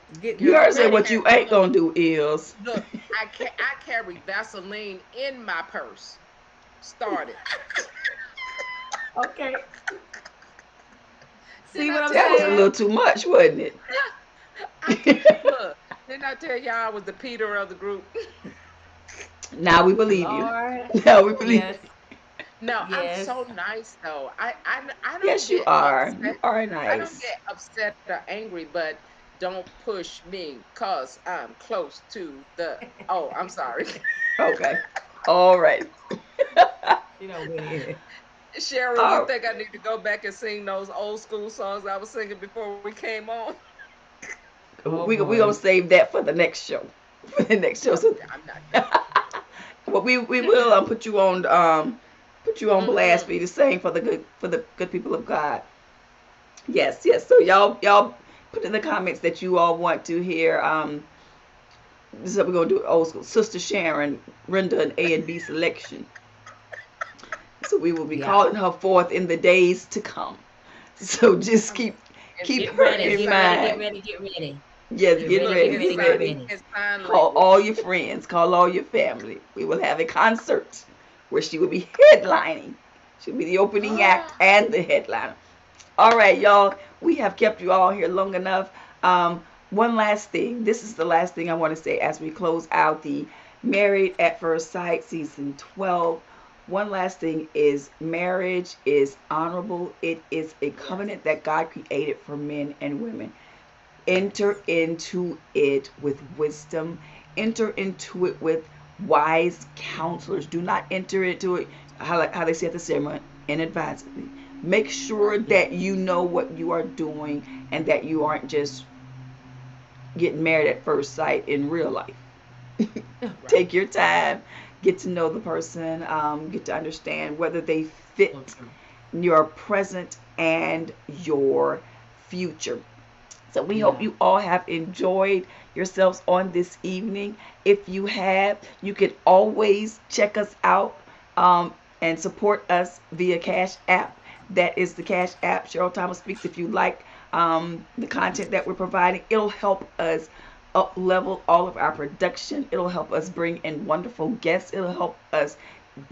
you Girl, getting heard look, say I ready. what carry you ain't look, gonna do is. look, I carry Vaseline in my purse. Started. Okay. Didn't See I what I'm tell That was a saying? little y'all? too much, wasn't it? Look, didn't I tell y'all I was the Peter of the group? Now we believe you. Lord. Now we believe Yes. you. No, I'm Yes. so nice though. I don't Yes, you get are. upset. You are I don't nice. get upset or angry, but don't push me cause I'm close to the. Oh, I'm sorry. Okay. All right. She don't win here. Cheryl, you All think I need to go back and sing those old school songs I was singing before we came on? Oh we gonna boy. save that for the next show. For the next show. No, So, I'm not gonna. well, we will put you on blast Mm-mm. for you to sing for the good people of God. Yes, yes. So y'all put in the comments that you all want to hear. This is what we're gonna do old school. Sister Sharon render an A and B selection. So we will be Yeah. calling her forth in the days to come. So just Um, and keep Get her put it ready. in in Get sign ready. Get mind. ready. language. Get ready. Yes, Get get Look, ready. put Get ready, it ready. get Get ready. ready. in sign Call all language. your friends, call all your family. We will have a concert where she will be headlining. She'll be the opening act and the headliner. All right, y'all. We have kept you all here long enough. One last thing. This is the last thing I want to say as we close out the Married at First Sight season 12. One last thing is marriage is honorable. It is a Yes. covenant that God created for men and women. Enter Yes. into it with wisdom. Enter into it with wise counselors. Do not enter into it how they say at the ceremony inadvisably. Make sure Yeah. that you know what you are doing and that you aren't just getting married at first sight in real life. Right. Take your time, get to know the person, get to understand whether they So fit true. your present and your future. So we hope Yeah. you all have enjoyed yourselves on this evening. If you have, you can always check us out and support us via Cash App. That is the Cash App. Cheryl Thomas Speaks. If you like the content that we're providing. It'll help us up level all of our production. It'll help us bring in wonderful guests. It'll help us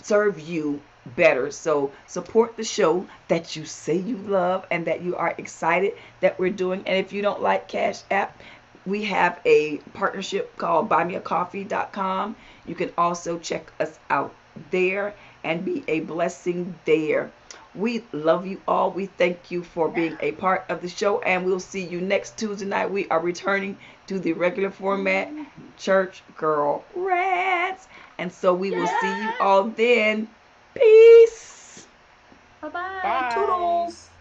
serve you better. So support the show that you say you love and that you are excited that we're doing. And if you don't like Cash App, we have a partnership called buymeacoffee.com. You can also check us out there and be a blessing there. We love you all. We thank you for being a part of the show, and we'll see you next Tuesday night. We are returning to the regular format, Church Girl Rants. And so we will see you all then. Peace. Bye-bye. Bye. Toodles.